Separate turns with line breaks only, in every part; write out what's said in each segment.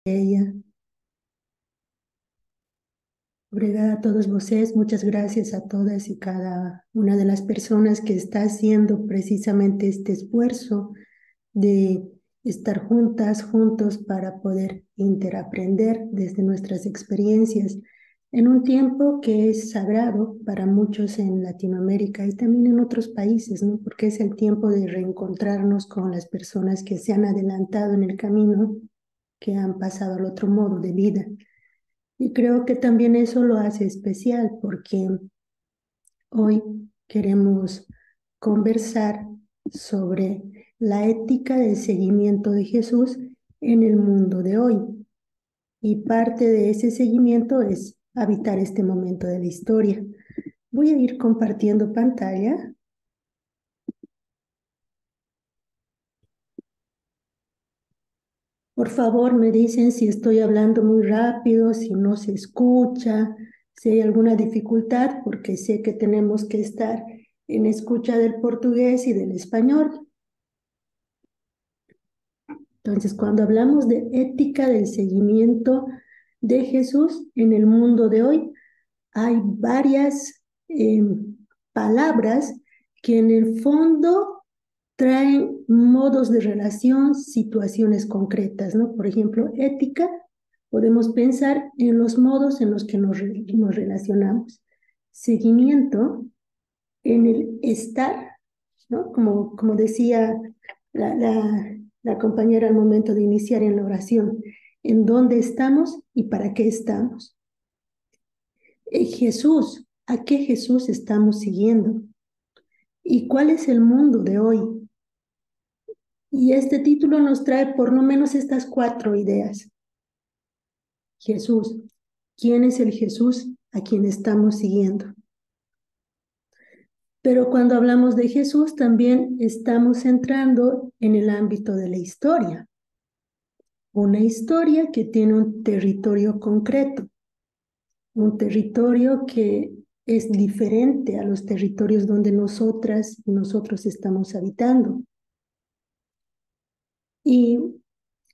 ella. Obrigada a todos vocês, muchas gracias a todas y cada una de las personas que está haciendo precisamente este esfuerzo de estar juntas, juntos para poder interaprender desde nuestras experiencias en un tiempo que es sagrado para muchos en Latinoamérica y también en otros países, ¿no? Porque es el tiempo de reencontrarnos con las personas que se han adelantado en el camino, que han pasado al otro modo de vida. Y creo que también eso lo hace especial porque hoy queremos conversar sobre la ética del seguimiento de Jesús en el mundo de hoy. Y parte de ese seguimiento es habitar este momento de la historia. Voy a ir compartiendo pantalla. Por favor, me dicen si estoy hablando muy rápido, si no se escucha, si hay alguna dificultad, porque sé que tenemos que estar en escucha del portugués y del español. Entonces, cuando hablamos de ética del seguimiento de Jesús en el mundo de hoy, hay varias palabras que en el fondo traen modos de relación, situaciones concretas, ¿no? Por ejemplo, ética, podemos pensar en los modos en los que nos relacionamos. Seguimiento en el estar, ¿no? Como decía la compañera al momento de iniciar en la oración, en dónde estamos y para qué estamos. Jesús, ¿a qué Jesús estamos siguiendo? ¿Y cuál es el mundo de hoy? Y este título nos trae por lo menos estas 4 ideas. Jesús, ¿quién es el Jesús a quien estamos siguiendo? Pero cuando hablamos de Jesús también estamos entrando en el ámbito de la historia. Una historia que tiene un territorio concreto, un territorio que es diferente a los territorios donde nosotras y nosotros estamos habitando. Y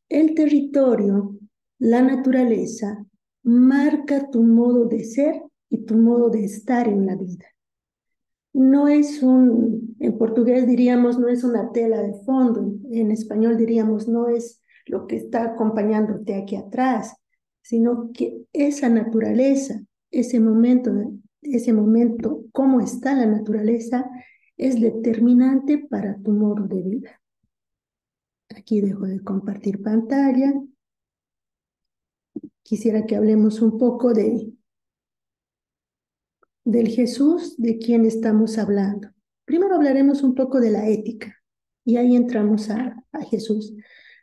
el territorio, la naturaleza, marca tu modo de ser y tu modo de estar en la vida. No es en portugués diríamos, no es una tela de fondo, en español diríamos, no es lo que está acompañándote aquí atrás, sino que esa naturaleza, ese momento, cómo está la naturaleza, es determinante para tu modo de vida. Aquí dejo de compartir pantalla. Quisiera que hablemos un poco del Jesús de quien estamos hablando. Primero hablaremos un poco de la ética y ahí entramos a Jesús.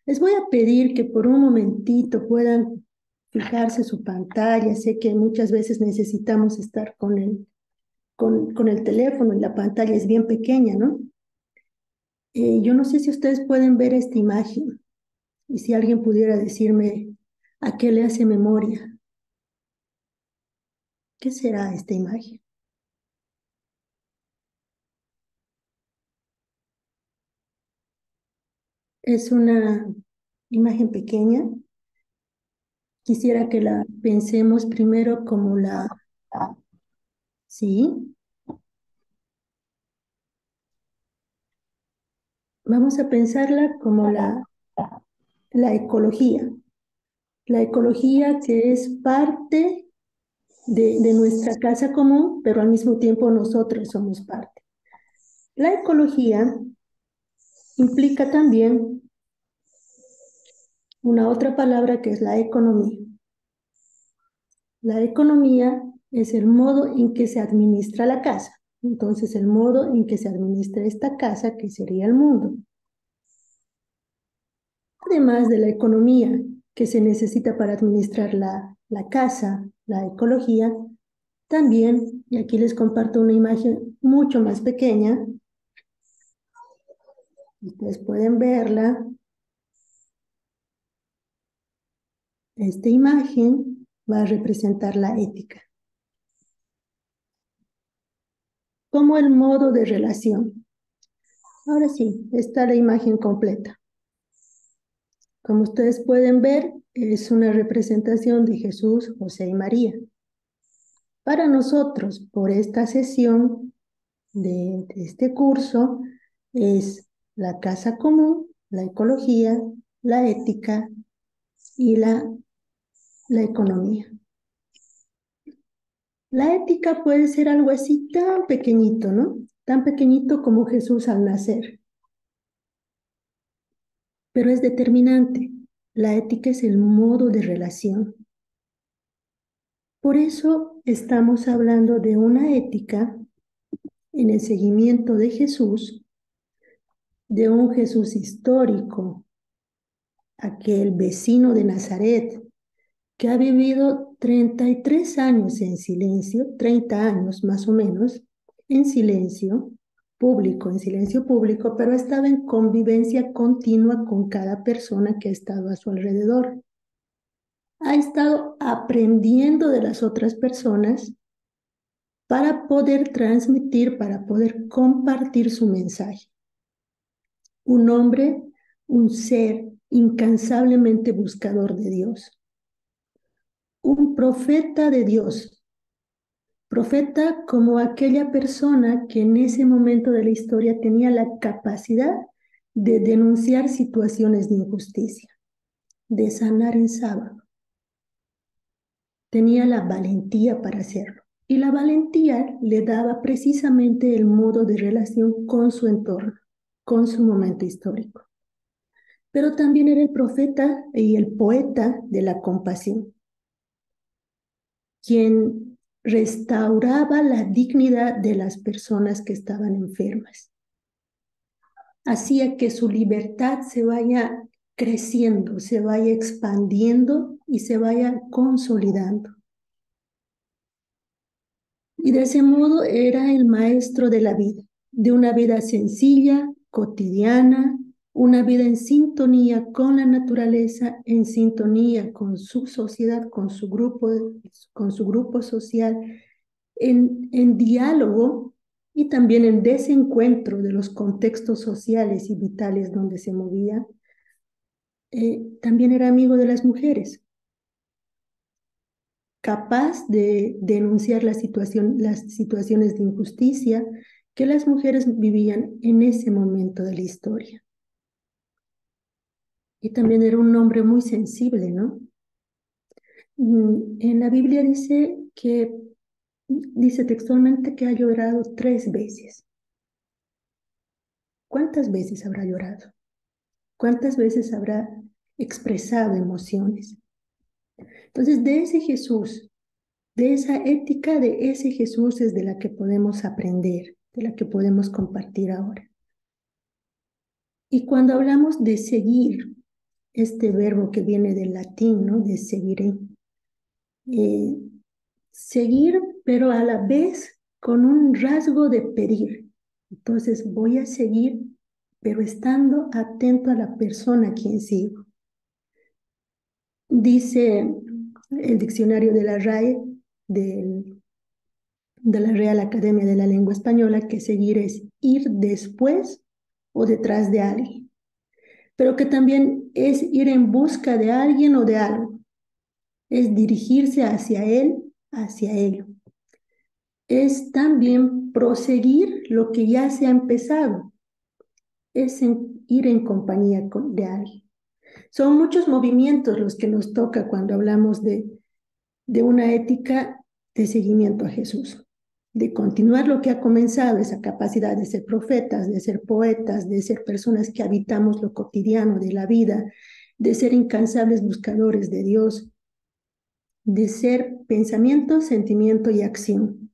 Les voy a pedir que por un momentito puedan fijarse su pantalla. Sé que muchas veces necesitamos estar con el teléfono y la pantalla es bien pequeña, ¿no? Yo no sé si ustedes pueden ver esta imagen y si alguien pudiera decirme a qué le hace memoria. ¿Qué será esta imagen? Es una imagen pequeña. Quisiera que la pensemos primero como sí, vamos a pensarla como la ecología. La ecología que es parte de nuestra casa común, pero al mismo tiempo nosotros somos parte. La ecología implica también una otra palabra que es la economía. La economía es el modo en que se administra la casa. Entonces, el modo en que se administra esta casa, que sería el mundo. Además de la economía que se necesita para administrar la casa, la ecología, también, y aquí les comparto una imagen mucho más pequeña, ustedes pueden verla, esta imagen va a representar la ética, como el modo de relación. Ahora sí, está la imagen completa. Como ustedes pueden ver, es una representación de Jesús, José y María. Para nosotros, por esta sesión de este curso, es la casa común, la ecología, la ética y la economía. La ética puede ser algo así tan pequeñito, ¿no? Tan pequeñito como Jesús al nacer. Pero es determinante. La ética es el modo de relación. Por eso estamos hablando de una ética en el seguimiento de Jesús, de un Jesús histórico, aquel vecino de Nazaret, que ha vivido 33 años en silencio, 30 años más o menos, en silencio público, pero ha estado en convivencia continua con cada persona que ha estado a su alrededor. Ha estado aprendiendo de las otras personas para poder transmitir, para poder compartir su mensaje. Un hombre, un ser incansablemente buscador de Dios. Un profeta de Dios. Profeta como aquella persona que en ese momento de la historia tenía la capacidad de denunciar situaciones de injusticia, de sanar en sábado. Tenía la valentía para hacerlo. Y la valentía le daba precisamente el modo de relación con su entorno, con su momento histórico. Pero también era el profeta y el poeta de la compasión, quien restauraba la dignidad de las personas que estaban enfermas. Hacía que su libertad se vaya creciendo, se vaya expandiendo y se vaya consolidando. Y de ese modo era el maestro de la vida, de una vida sencilla, cotidiana, una vida en sintonía con la naturaleza, en sintonía con su sociedad, con su grupo social, en diálogo y también en desencuentro de los contextos sociales y vitales donde se movía. También era amigo de las mujeres, capaz de denunciar las situaciones de injusticia que las mujeres vivían en ese momento de la historia. Y también era un hombre muy sensible, ¿no? En la Biblia dice textualmente que ha llorado 3 veces. ¿Cuántas veces habrá llorado? ¿Cuántas veces habrá expresado emociones? Entonces, de ese Jesús, de esa ética de ese Jesús es de la que podemos aprender, de la que podemos compartir ahora. Y cuando hablamos de seguir, este verbo que viene del latín, ¿no? De seguir, seguir, pero a la vez con un rasgo de pedir. Entonces voy a seguir, pero estando atento a la persona a quien sigo. Dice el diccionario de la RAE, de la Real Academia de la Lengua Española, que seguir es ir después o detrás de alguien, pero que también es ir en busca de alguien o de algo, es dirigirse hacia él, hacia ello. Es también proseguir lo que ya se ha empezado, es ir en compañía de alguien. Son muchos movimientos los que nos toca cuando hablamos de una ética de seguimiento a Jesús, de continuar lo que ha comenzado, esa capacidad de ser profetas, de ser poetas, de ser personas que habitamos lo cotidiano de la vida, de ser incansables buscadores de Dios, de ser pensamiento, sentimiento y acción.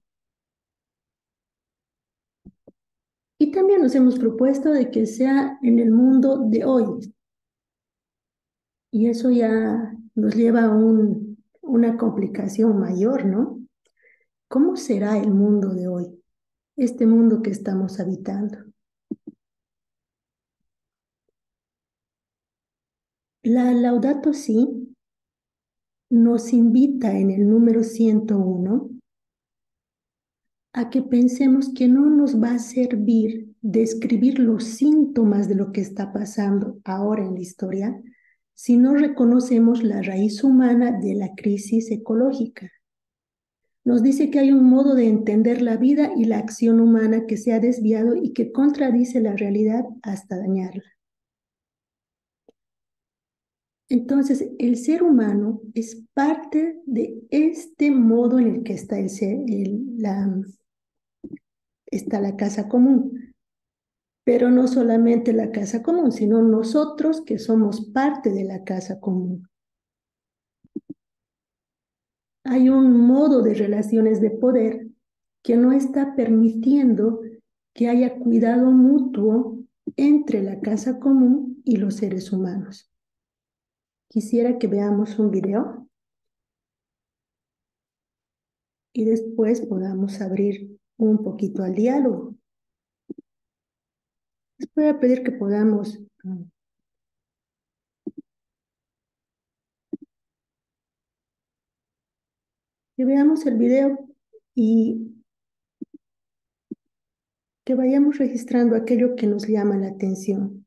Y también nos hemos propuesto de que sea en el mundo de hoy. Y eso ya nos lleva a una complicación mayor, ¿no? ¿Cómo será el mundo de hoy? Este mundo que estamos habitando. La Laudato Si nos invita en el número 101 a que pensemos que no nos va a servir describir los síntomas de lo que está pasando ahora en la historia, si no reconocemos la raíz humana de la crisis ecológica. Nos dice que hay un modo de entender la vida y la acción humana que se ha desviado y que contradice la realidad hasta dañarla. Entonces, el ser humano es parte de este modo en el que está está la casa común. Pero no solamente la casa común, sino nosotros que somos parte de la casa común. Hay un modo de relaciones de poder que no está permitiendo que haya cuidado mutuo entre la casa común y los seres humanos. Quisiera que veamos un video y después podamos abrir un poquito al diálogo. Les voy a pedir que podamos que veamos el video y que vayamos registrando aquello que nos llama la atención.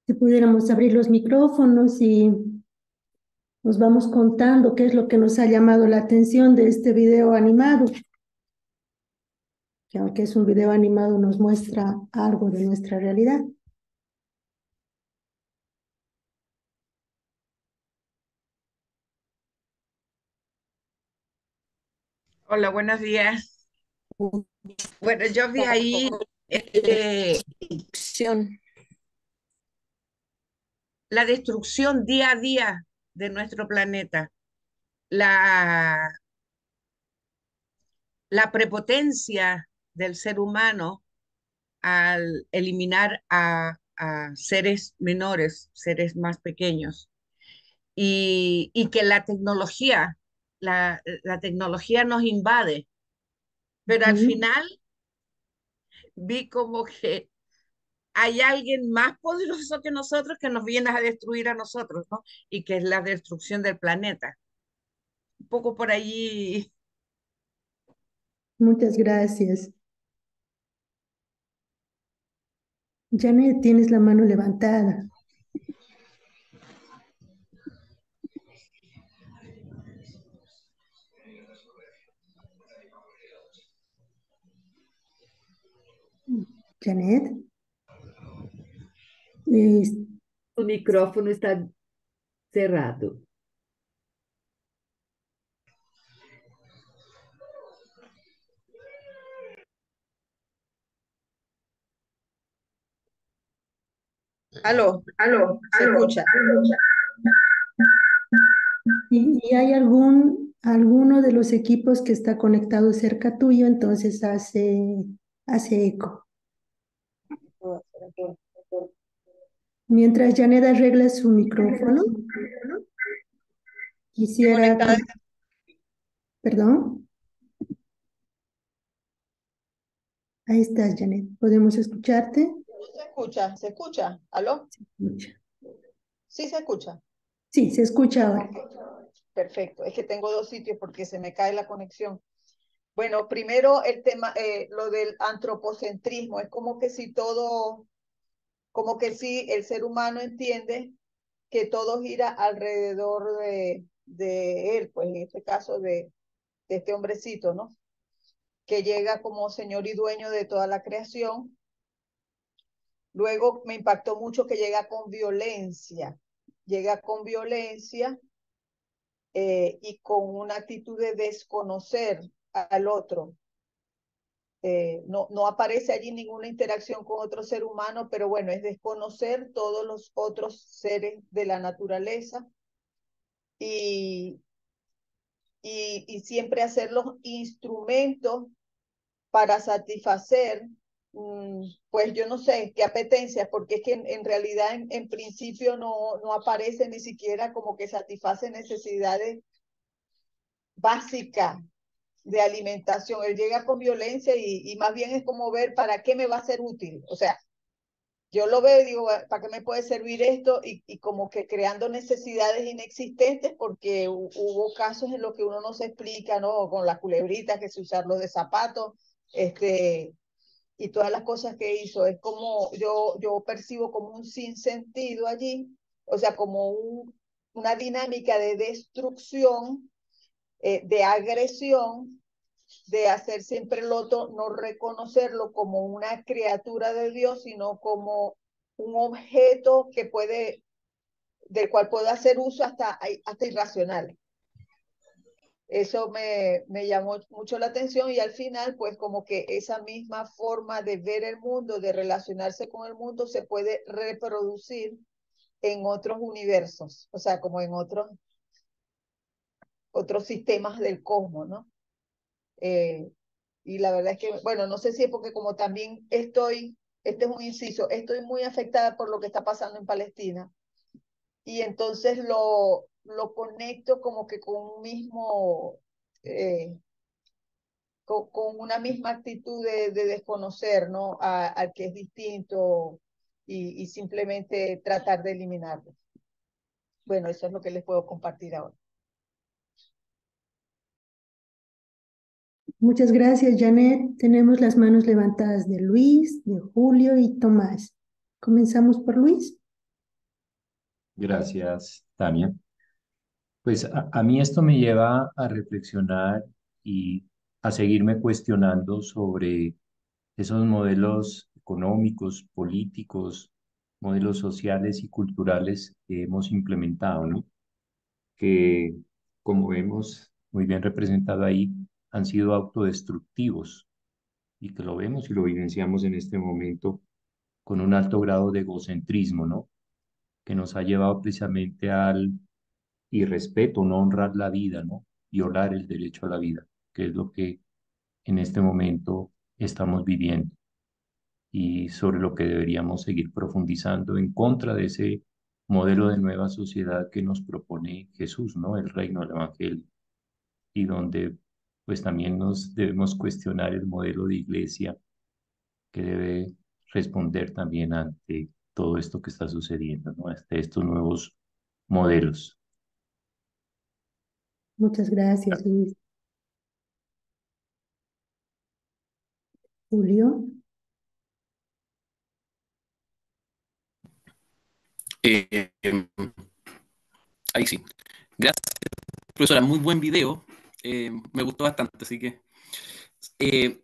Si pudiéramos abrir los micrófonos y nos vamos contando qué es lo que nos ha llamado la atención de este video animado. que aunque es un video animado, nos muestra algo de nuestra realidad.
Hola, buenos días. Bueno, yo vi ahí este, la destrucción día a día de nuestro planeta, la, la prepotencia del ser humano al eliminar a seres menores, seres más pequeños, y que la tecnología nos invade, pero al
Ujú.
final vi como que hay alguien más poderoso que nosotros que nos viene a destruir a nosotros, ¿no? Y que es la destrucción del planeta. Un poco por allí.
Muchas gracias. Janet, tienes la mano levantada. Janet, eh,
O micrófono está cerrado.
Aló, se escucha.
y hay alguno de los equipos que está conectado cerca tuyo, entonces hace eco. Mientras Janet arregla su micrófono, quisiera,
Conectada.
perdón, ahí estás, Janet. ¿Podemos escucharte?
Se escucha, ¿aló?
Escucha.
Sí se escucha.
Sí, se escucha ahora.
Ok, perfecto. Es que tengo dos sitios porque se me cae la conexión. Bueno, primero el tema, lo del antropocentrismo, es como que si todo, como que si el ser humano entiende que todo gira alrededor de él, pues en este caso de este hombrecito, ¿no? Que llega como señor y dueño de toda la creación. Luego me impactó mucho que llega con violencia y con una actitud de desconocer al otro. No aparece allí ninguna interacción con otro ser humano, pero bueno, es desconocer todos los otros seres de la naturaleza y, y siempre hacer los instrumentos para satisfacer, pues yo no sé, qué apetencias, porque es que en realidad en principio no aparece ni siquiera como que satisface necesidades básicas de alimentación. Él llega con violencia y más bien es como ver para qué me va a ser útil. O sea, yo lo veo y digo, ¿para qué me puede servir esto? Y como que creando necesidades inexistentes porque hubo casos en los que uno no se explica, ¿no? Con las culebritas que se usaron de zapatos, y todas las cosas que hizo. Es como yo percibo como un sinsentido allí, o sea, como una dinámica de destrucción, de agresión, de hacer siempre el otro, no reconocerlo como una criatura de Dios, sino como un objeto que puede, del cual puede hacer uso hasta irracional. Eso me llamó mucho la atención y al final, pues como que esa misma forma de ver el mundo, de relacionarse con el mundo, se puede reproducir en otros universos, o sea, como en otros sistemas del cosmos, ¿no? Eh, y la verdad es que, bueno, no sé si es porque como también este es un inciso, estoy muy afectada por lo que está pasando en Palestina y entonces lo conecto como que con un mismo, con una misma actitud de desconocer, ¿no? Al que es distinto y simplemente tratar de eliminarlo. Bueno, eso es lo que les puedo compartir ahora.
Muchas gracias, Janet. Tenemos las manos levantadas de Luis, de Julio y Tomás. Comenzamos por Luis.
Gracias, Tania. Pues a mí esto me lleva a reflexionar y a seguirme cuestionando sobre esos modelos económicos, políticos, modelos sociales y culturales que hemos implementado, ¿no? Que, como vemos muy bien representado ahí, han sido autodestructivos y que lo vemos y lo vivenciamos en este momento con un alto grado de egocentrismo, ¿no? Que nos ha llevado precisamente al irrespeto, no honrar la vida, ¿no? Violar el derecho a la vida, que es lo que en este momento estamos viviendo y sobre lo que deberíamos seguir profundizando en contra de ese modelo de nueva sociedad que nos propone Jesús, ¿no? El reino del Evangelio, y donde pues también nos debemos cuestionar el modelo de iglesia que debe responder también ante todo esto que está sucediendo, ¿no? Ante estos nuevos modelos.
Muchas gracias, Luis. Julio.
Eh, em, Ahí sí. Gracias, profesora. Muy buen video. Me gustó bastante, así que eh,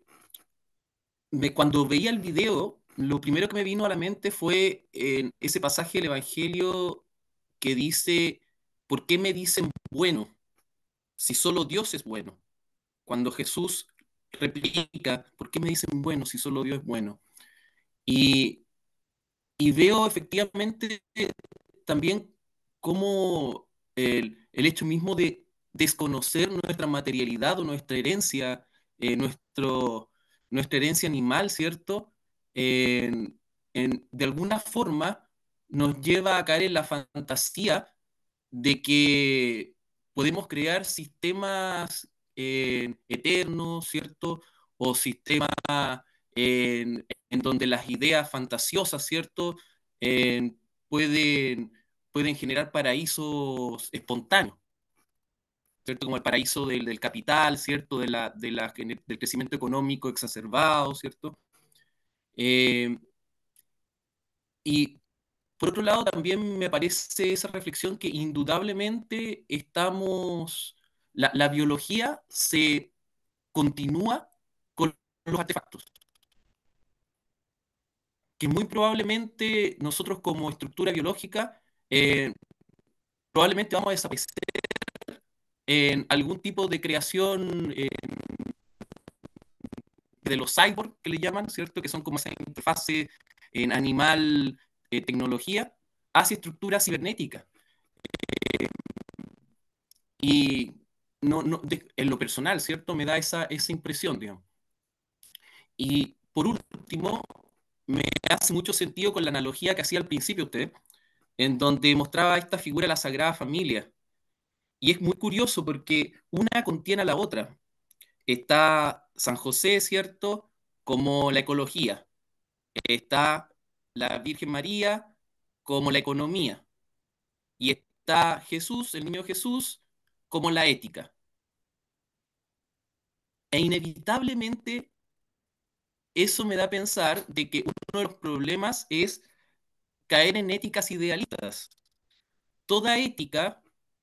cuando veía el video, lo primero que me vino a la mente fue en ese pasaje del Evangelio que dice, ¿por qué me dicen bueno si solo Dios es bueno? Cuando Jesús replica, ¿por qué me dicen bueno si solo Dios es bueno? Y, y veo efectivamente también cómo el hecho mismo de desconocer nuestra materialidad o nuestra herencia, nuestra herencia animal, ¿cierto? En- de alguna forma nos lleva a caer en la fantasía de que podemos crear sistemas eternos, ¿cierto? O sistemas en donde las ideas fantasiosas, ¿cierto? Eh, pueden, pueden generar paraísos espontáneos, ¿cierto? Como el paraíso del capital, ¿cierto? Del crecimiento económico exacerbado, ¿cierto? Eh, y por otro lado, también me parece esa reflexión que indudablemente la biología se continúa con los artefactos, que muy probablemente nosotros como estructura biológica probablemente vamos a desaparecer en algún tipo de creación de los cyborg que le llaman, ¿cierto? Que son como esa interfase en animal tecnología hacia estructuras cibernéticas. Y en lo personal, ¿cierto? Me da esa impresión, digamos. Y por último, me hace mucho sentido con la analogía que hacía al principio usted, en donde mostraba esta figura de la Sagrada Familia. Y es muy curioso porque una contiene a la otra. Está San José, ¿cierto? Como la ecología. Está la Virgen María como la economía. Y está Jesús, el niño Jesús, como la ética. E inevitablemente eso me da a pensar de que uno de los problemas es caer en éticas idealistas. Toda ética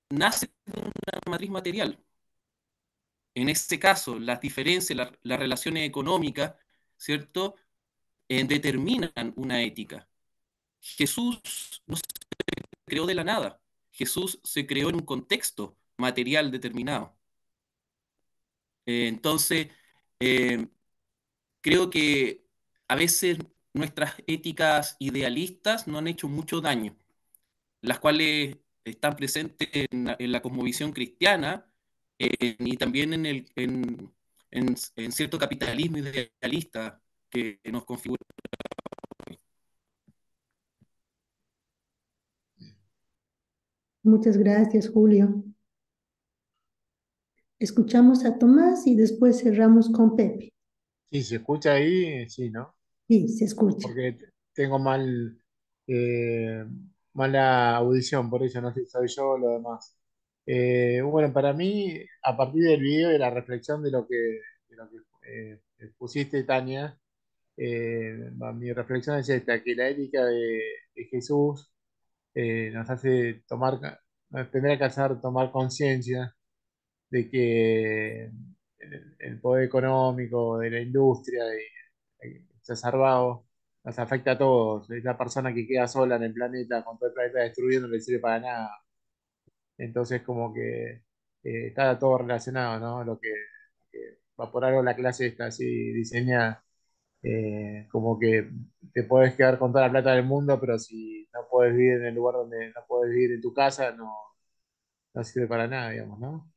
nace de una matriz material. En este caso, las diferencias, las relaciones económicas, ¿cierto? Determinan una ética. Jesús no se creó de la nada. Jesús se creó en un contexto material determinado. Entonces, eh, creo que a veces nuestras éticas idealistas nos han hecho mucho daño, las cuales están presentes en la cosmovisión cristiana y también en cierto capitalismo idealista que nos configura.
Muchas gracias, Julio. Escuchamos a Tomás y después cerramos con Pepe.
Sí, se escucha ahí, sí, ¿no?
Sí, se escucha.
Porque tengo eh, mala audición, por eso no sé si soy yo o lo demás. Bueno, para mí, a partir del video y la reflexión de lo que pusiste, Tania, mi reflexión es esta, que la ética de Jesús nos hace nos tendrá que hacer tomar conciencia de que el poder económico, de la industria, exacerbado, nos afecta a todos. Es la persona que queda sola en el planeta, con todo el planeta destruido, no le sirve para nada. Entonces, como que está todo relacionado, ¿no? Que va por algo la clase está así diseñada, como que te puedes quedar con toda la plata del mundo, pero si no puedes vivir en el lugar donde no puedes vivir en tu casa, no sirve para nada, digamos, ¿no?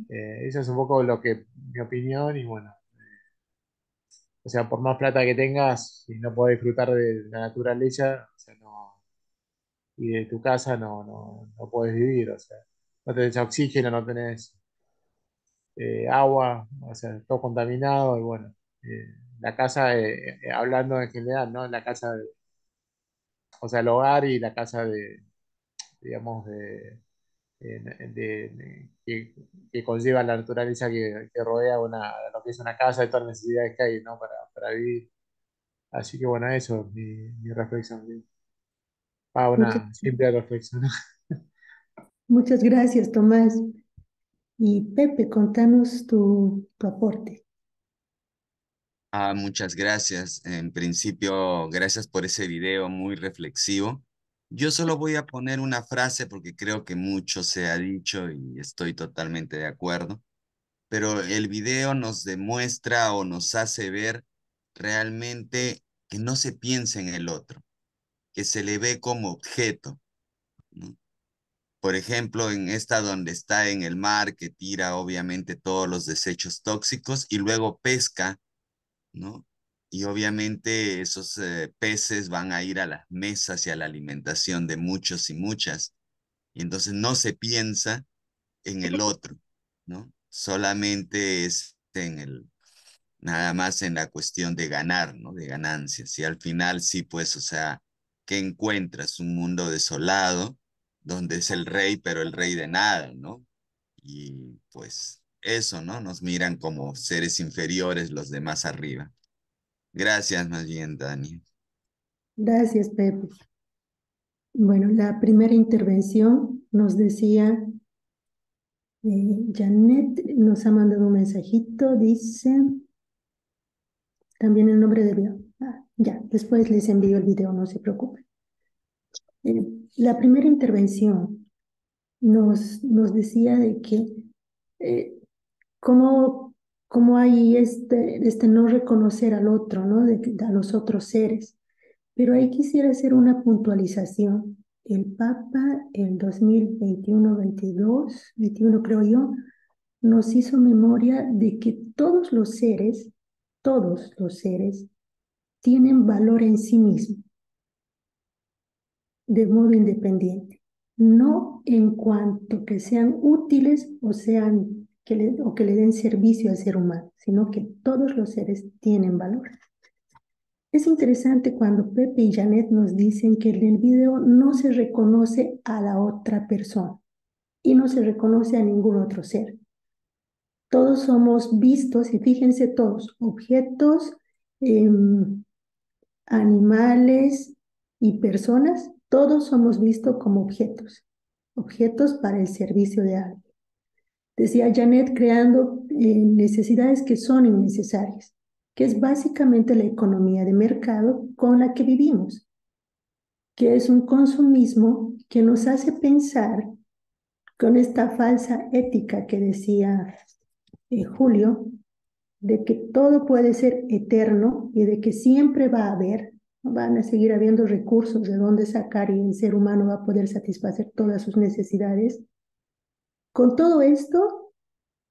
Eso es un poco mi opinión, y bueno, o sea, por más plata que tengas, si no puedes disfrutar de la naturaleza, o sea, y de tu casa, no puedes vivir, o sea, no tenés oxígeno, no tenés agua, o sea, todo contaminado. Y bueno, la casa, hablando en general, ¿no? La casa, o sea, el hogar y la casa digamos, que conlleva la naturaleza que rodea lo que es una casa, de todas las necesidades que hay, ¿no? Para vivir. Así que bueno, eso es mi reflexión. ¿Sí?
Muchas,
Una simple reflexión.
muchas gracias, Tomás. Y Pepe, contanos tu aporte.
Muchas gracias. En principio, gracias por ese video muy reflexivo. Yo solo voy a poner una frase porque creo que mucho se ha dicho y estoy totalmente de acuerdo, pero el video nos demuestra o nos hace ver realmente que no se piensa en el otro, que se le ve como objeto, ¿no? Por ejemplo, en esta donde está en el mar, que tira obviamente todos los desechos tóxicos y luego pesca, ¿no? Y obviamente esos peces van a ir a las mesas y a la alimentación de muchos y muchas. Y entonces no se piensa en el otro, ¿no? Solamente es nada más en la cuestión de ganar, ¿no? De ganancias. Y al final sí, pues, o sea, ¿qué encuentras? Un mundo desolado, donde es el rey, pero el rey de nada, ¿no? Y pues eso, ¿no? Nos miran como seres inferiores los demás arriba. Gracias, más bien, Dani.
Gracias, Pepe. Bueno, la primera intervención nos decía, Janet nos ha mandado un mensajito, dice, también el nombre del video. Ya, después les envío el video, no se preocupen. La primera intervención nos decía de que eh, cómo, cómo hay este no reconocer al otro, ¿no? A los otros seres. Pero ahí quisiera hacer una puntualización. El Papa en 2021, 21 creo yo, nos hizo memoria de que todos los seres tienen valor en sí mismos, de modo independiente. No en cuanto que sean útiles o que le den servicio al ser humano, sino que todos los seres tienen valor. Es interesante cuando Pepe y Janet nos dicen que en el video no se reconoce a la otra persona y no se reconoce a ningún otro ser. Todos somos vistos, y fíjense todos, objetos, animales y personas, todos somos vistos como objetos para el servicio de alguien. Decía Janet, creando necesidades que son innecesarias, que es básicamente la economía de mercado con la que vivimos, que es un consumismo que nos hace pensar con esta falsa ética que decía Julio, de que todo puede ser eterno y de que siempre van a seguir habiendo recursos de dónde sacar y el ser humano va a poder satisfacer todas sus necesidades. Con todo esto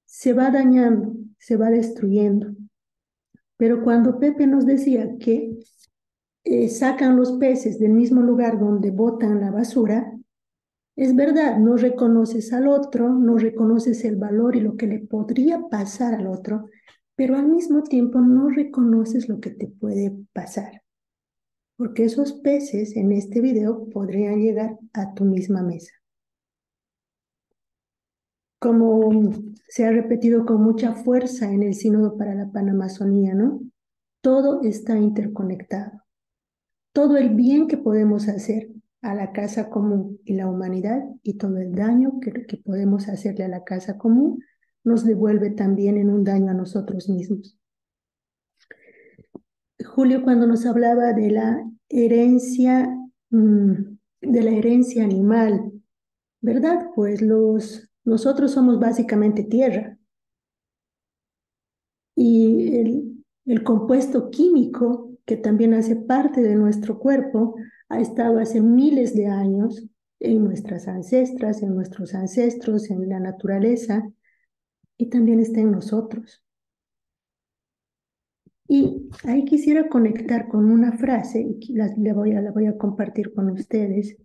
se va dañando, se va destruyendo. Pero cuando Pepe nos decía que sacan los peces del mismo lugar donde botan la basura, es verdad, no reconoces al otro, no reconoces el valor y lo que le podría pasar al otro, pero al mismo tiempo no reconoces lo que te puede pasar, porque esos peces en este video podrían llegar a tu misma mesa. Como se ha repetido con mucha fuerza en el Sínodo para la Panamazonía, ¿no? Todo está interconectado. Todo el bien que podemos hacer a la casa común y la humanidad y todo el daño que podemos hacerle a la casa común nos devuelve también en un daño a nosotros mismos. Julio, cuando nos hablaba de la herencia, de la herencia animal, ¿verdad? Pues nosotros somos básicamente tierra y el compuesto químico que también hace parte de nuestro cuerpo ha estado hace miles de años en nuestras ancestras, en nuestros ancestros, en la naturaleza y también está en nosotros. Y ahí quisiera conectar con una frase y la voy a compartir con ustedes,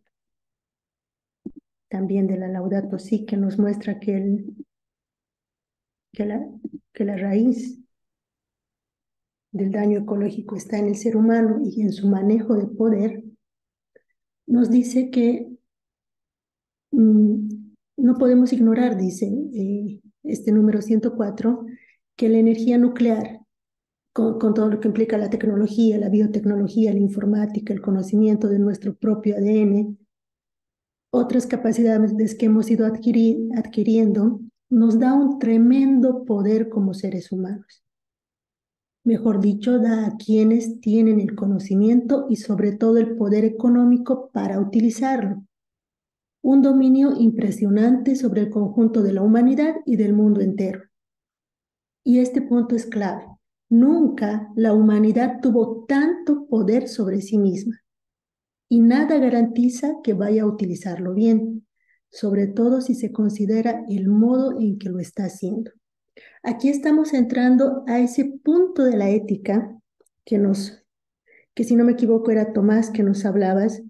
también de la Laudato Si, que nos muestra que la raíz del daño ecológico está en el ser humano y en su manejo de poder. Nos dice que no podemos ignorar, dice este número 104, que la energía nuclear, con todo lo que implica la tecnología, la biotecnología, la informática, el conocimiento de nuestro propio ADN, otras capacidades que hemos ido adquiriendo, nos da un tremendo poder como seres humanos. Mejor dicho, da a quienes tienen el conocimiento y sobre todo el poder económico para utilizarlo. Un dominio impresionante sobre el conjunto de la humanidad y del mundo entero. Y este punto es clave. Nunca la humanidad tuvo tanto poder sobre sí misma. Y nada garantiza que vaya a utilizarlo bien, sobre todo si se considera el modo en que lo está haciendo. Aquí estamos entrando a ese punto de la ética que si no me equivoco era Tomás que nos hablabas,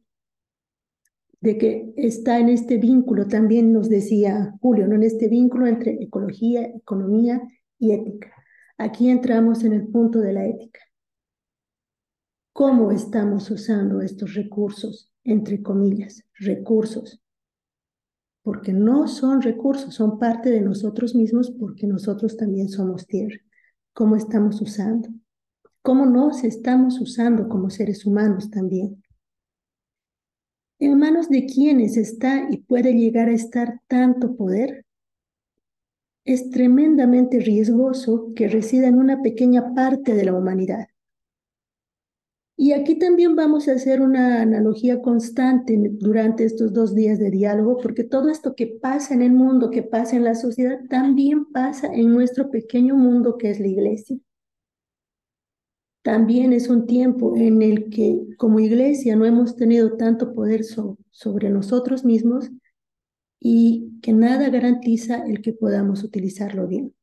de que está en este vínculo, también nos decía Julio, ¿no? En este vínculo entre ecología, economía y ética. Aquí entramos en el punto de la ética. ¿Cómo estamos usando estos recursos, entre comillas, recursos? Porque no son recursos, son parte de nosotros mismos porque nosotros también somos tierra. ¿Cómo estamos usando? ¿Cómo nos estamos usando como seres humanos también? ¿En manos de quiénes está y puede llegar a estar tanto poder? Es tremendamente riesgoso que resida en una pequeña parte de la humanidad. Y aquí también vamos a hacer una analogía constante durante estos 2 días de diálogo, porque todo esto que pasa en el mundo, que pasa en la sociedad, también pasa en nuestro pequeño mundo que es la iglesia. También es un tiempo en el que como iglesia no hemos tenido tanto poder sobre nosotros mismos y que nada garantiza el que podamos utilizarlo bien.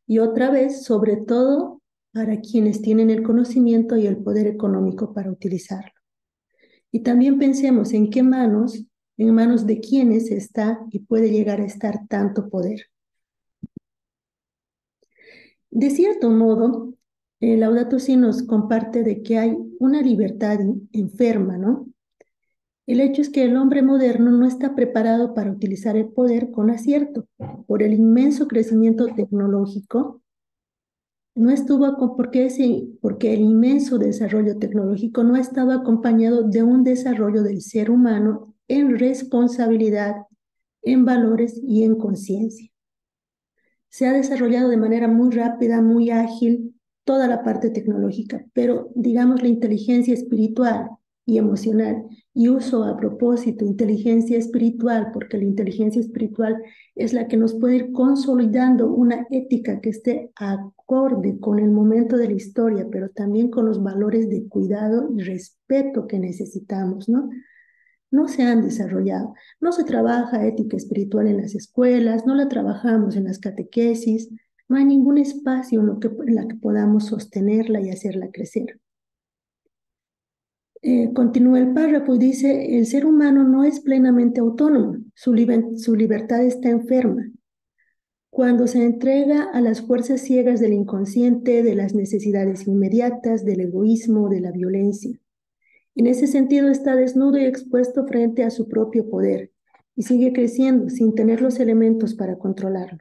Y otra vez, sobre todo para quienes tienen el conocimiento y el poder económico para utilizarlo. Y también pensemos en manos de quienes está y puede llegar a estar tanto poder. De cierto modo, Laudato Si nos comparte de que hay una libertad enferma, ¿no? El hecho es que el hombre moderno no está preparado para utilizar el poder con acierto por el inmenso crecimiento tecnológico. No estuvo porque el inmenso desarrollo tecnológico no estaba acompañado de un desarrollo del ser humano en responsabilidad, en valores y en conciencia. Se ha desarrollado de manera muy rápida, muy ágil, toda la parte tecnológica, pero digamos la inteligencia espiritual y emocional, y uso a propósito inteligencia espiritual, porque la inteligencia espiritual es la que nos puede ir consolidando una ética que esté acorde con el momento de la historia, pero también con los valores de cuidado y respeto que necesitamos, ¿no? No se han desarrollado. No se trabaja ética espiritual en las escuelas, no la trabajamos en las catequesis, no hay ningún espacio en la que podamos sostenerla y hacerla crecer. Continúa el párrafo y dice, el ser humano no es plenamente autónomo, su libertad está enferma. Cuando se entrega a las fuerzas ciegas del inconsciente, de las necesidades inmediatas, del egoísmo, de la violencia. En ese sentido está desnudo y expuesto frente a su propio poder y sigue creciendo sin tener los elementos para controlarlo.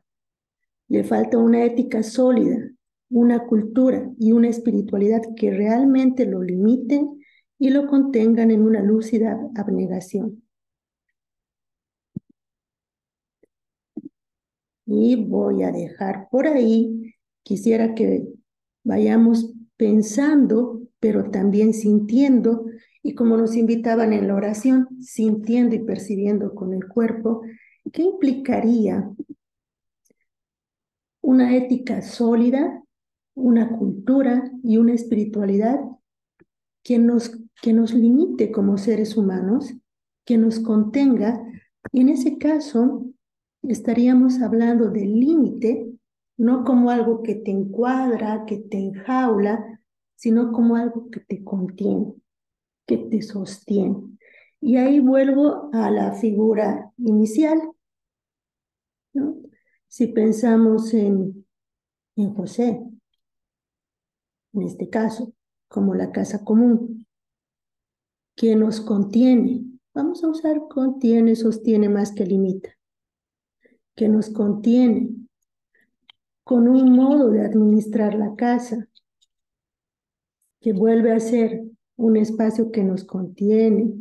Le falta una ética sólida, una cultura y una espiritualidad que realmente lo limiten y lo contengan en una lúcida abnegación. Y voy a dejar por ahí, quisiera que vayamos pensando pero también sintiendo, y como nos invitaban en la oración, sintiendo y percibiendo con el cuerpo, ¿qué implicaría una ética sólida, una cultura y una espiritualidad que nos limite como seres humanos, que nos contenga? Y en ese caso estaríamos hablando del límite, no como algo que te encuadra, que te enjaula, sino como algo que te contiene, que te sostiene. Y ahí vuelvo a la figura inicial, ¿no? Si pensamos en José, en este caso, como la casa común, que nos contiene. Vamos a usar contiene, sostiene más que limita. Que nos contiene con un modo de administrar la casa, que vuelve a ser un espacio que nos contiene,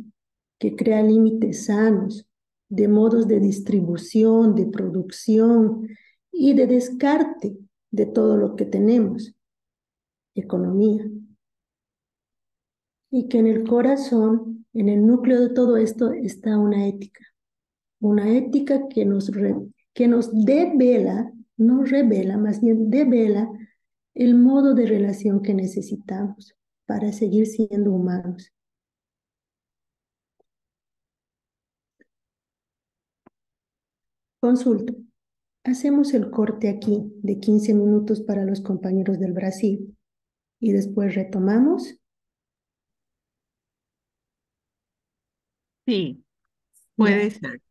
que crea límites sanos, de modos de distribución, de producción y de descarte de todo lo que tenemos, economía. Y que en el corazón, en el núcleo de todo esto, está una ética que nos devela, no revela, más bien devela el modo de relación que necesitamos para seguir siendo humanos. Consulto. Hacemos el corte aquí de 15 minutos para los compañeros del Brasil y después retomamos.
Sí,
Ya,
puede ser,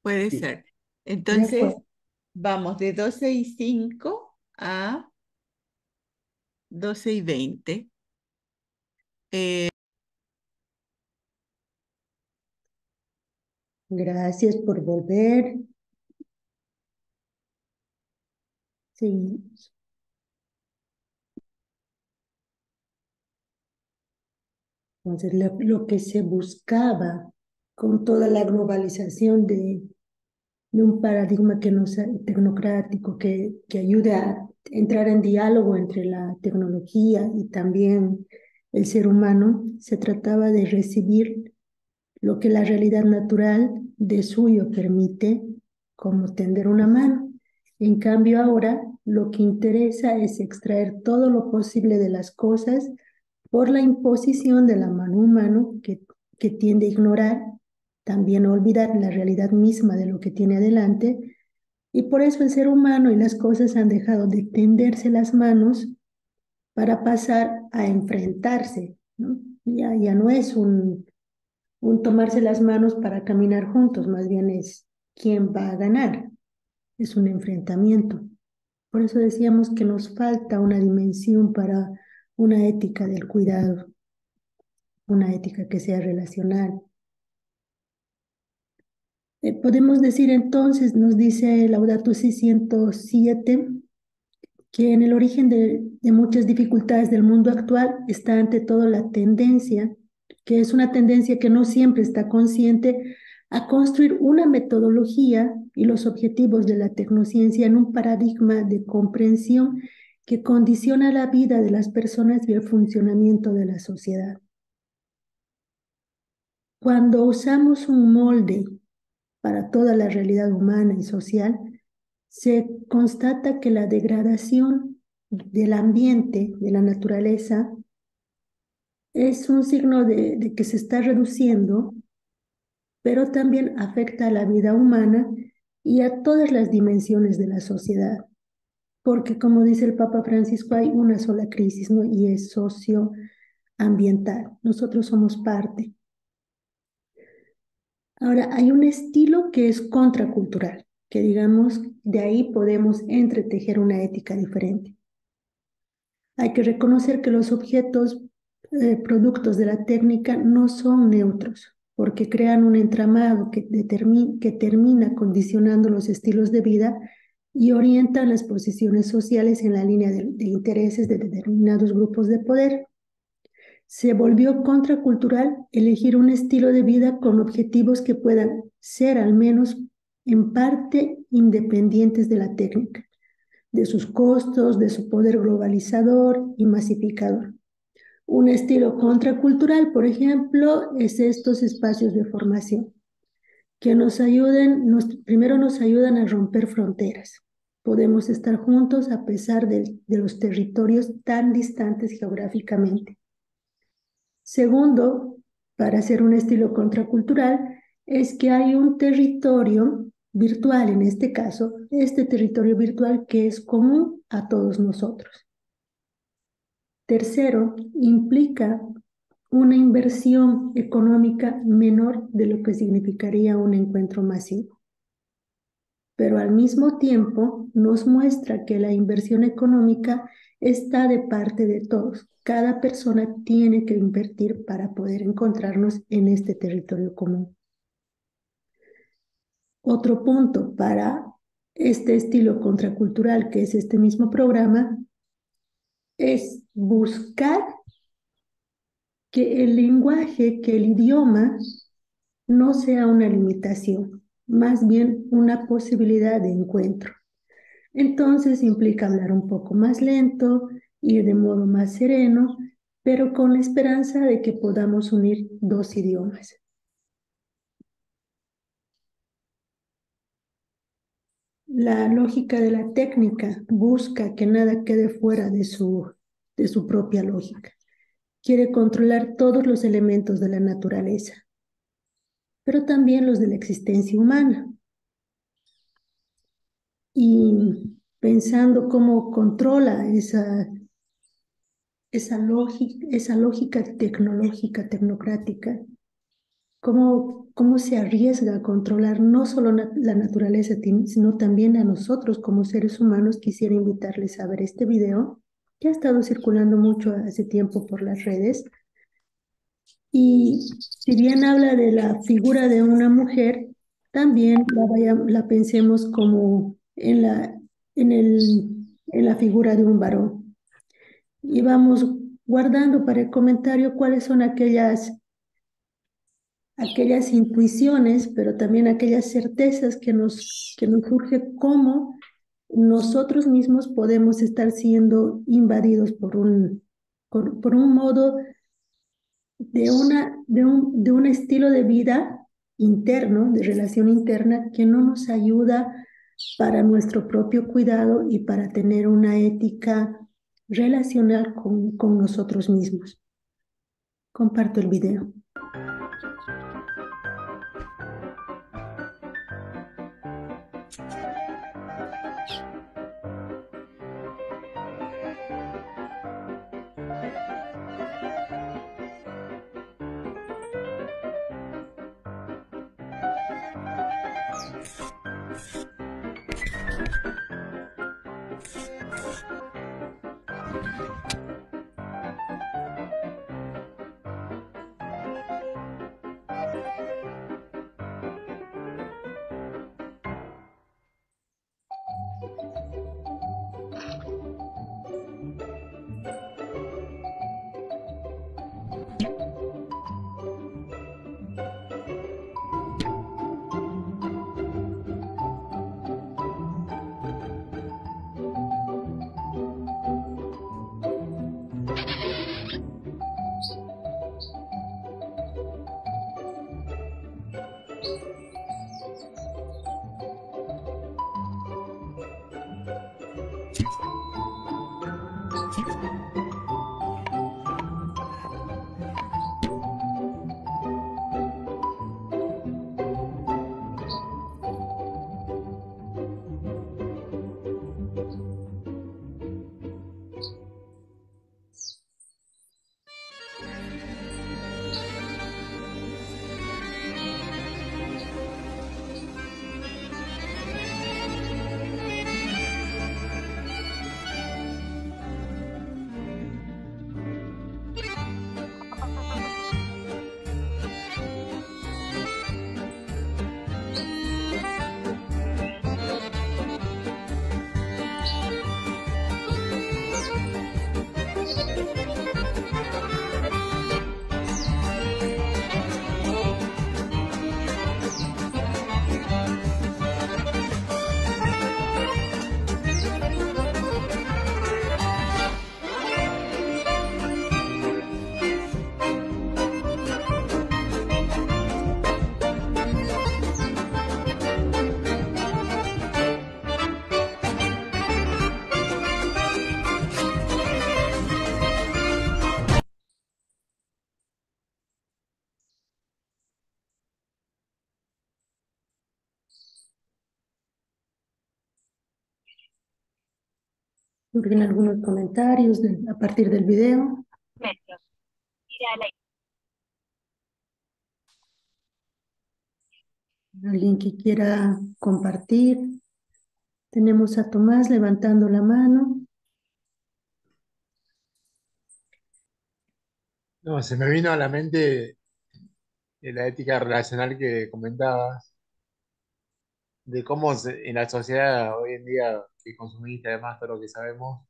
puede
Sí.
ser.
de
Entonces,
acuerdo.
vamos de 12:05 a 12:20.
Gracias por volver. Seguimos. Entonces, lo que se buscaba con toda la globalización de un paradigma que no sea tecnocrático, que ayude a entrar en diálogo entre la tecnología y también el ser humano, se trataba de recibir lo que la realidad natural de suyo permite, como tender una mano. En cambio, ahora lo que interesa es extraer todo lo posible de las cosas por la imposición de la mano humana que tiende a ignorar, también a olvidar la realidad misma de lo que tiene adelante, y por eso el ser humano y las cosas han dejado de tenderse las manos para pasar a enfrentarse, ¿no? Ya no es un tomarse las manos para caminar juntos, más bien es quién va a ganar, es un enfrentamiento. Por eso decíamos que nos falta una dimensión para una ética del cuidado, una ética que sea relacional. Podemos decir entonces, nos dice Laudato Si 107, que en el origen de muchas dificultades del mundo actual está ante todo la tendencia, que es una tendencia que no siempre está consciente, a construir una metodología y los objetivos de la tecnociencia en un paradigma de comprensión que condiciona la vida de las personas y el funcionamiento de la sociedad. Cuando usamos un molde para toda la realidad humana y social, se constata que la degradación del ambiente, de la naturaleza, es un signo de que se está reduciendo, pero también afecta a la vida humana y a todas las dimensiones de la sociedad. Porque, como dice el Papa Francisco, hay una sola crisis, ¿no? Y es socioambiental. Nosotros somos parte. Ahora, hay un estilo que es contracultural, que digamos, de ahí podemos entretejer una ética diferente. Hay que reconocer que los objetos, productos de la técnica, no son neutros, porque crean un entramado que termina condicionando los estilos de vida y orientan las posiciones sociales en la línea de intereses de determinados grupos de poder. Se volvió contracultural elegir un estilo de vida con objetivos que puedan ser al menos en parte independientes de la técnica, de sus costos, de su poder globalizador y masificador. Un estilo contracultural, por ejemplo, es estos espacios de formación que nos ayuden, primero nos ayudan a romper fronteras. Podemos estar juntos a pesar de los territorios tan distantes geográficamente. Segundo, para hacer un estilo contracultural, es que hay un territorio virtual, en este caso, este territorio virtual que es común a todos nosotros. Tercero, implica una inversión económica menor de lo que significaría un encuentro masivo. Pero al mismo tiempo nos muestra que la inversión económica está de parte de todos. Cada persona tiene que invertir para poder encontrarnos en este territorio común. Otro punto para este estilo contracultural, que es este mismo programa, es buscar que el lenguaje, que el idioma no sea una limitación, más bien una posibilidad de encuentro. Entonces implica hablar un poco más lento, ir de modo más sereno, pero con la esperanza de que podamos unir dos idiomas. La lógica de la técnica busca que nada quede fuera de su propia lógica. Quiere controlar todos los elementos de la naturaleza, pero también los de la existencia humana. Y pensando cómo controla esa lógica tecnológica, tecnocrática, cómo se arriesga a controlar no solo la naturaleza, sino también a nosotros como seres humanos. Quisiera invitarles a ver este video que ha estado circulando mucho hace tiempo por las redes. Y si bien habla de la figura de una mujer, también la pensemos como en la figura de un varón. Y vamos guardando para el comentario cuáles son aquellas intuiciones, pero también aquellas certezas que nos surge, cómo nosotros mismos podemos estar siendo invadidos por un modo de un estilo de vida interno, de relación interna, que no nos ayuda para nuestro propio cuidado y para tener una ética relacional con nosotros mismos. Comparto el video. ¿Tienen algunos comentarios a partir del video? ¿Alguien que quiera compartir? Tenemos a Tomás levantando la mano.
No, se me vino a la mente la ética relacional que comentabas, de cómo en la sociedad hoy en día, que consumiste además todo lo que sabemos,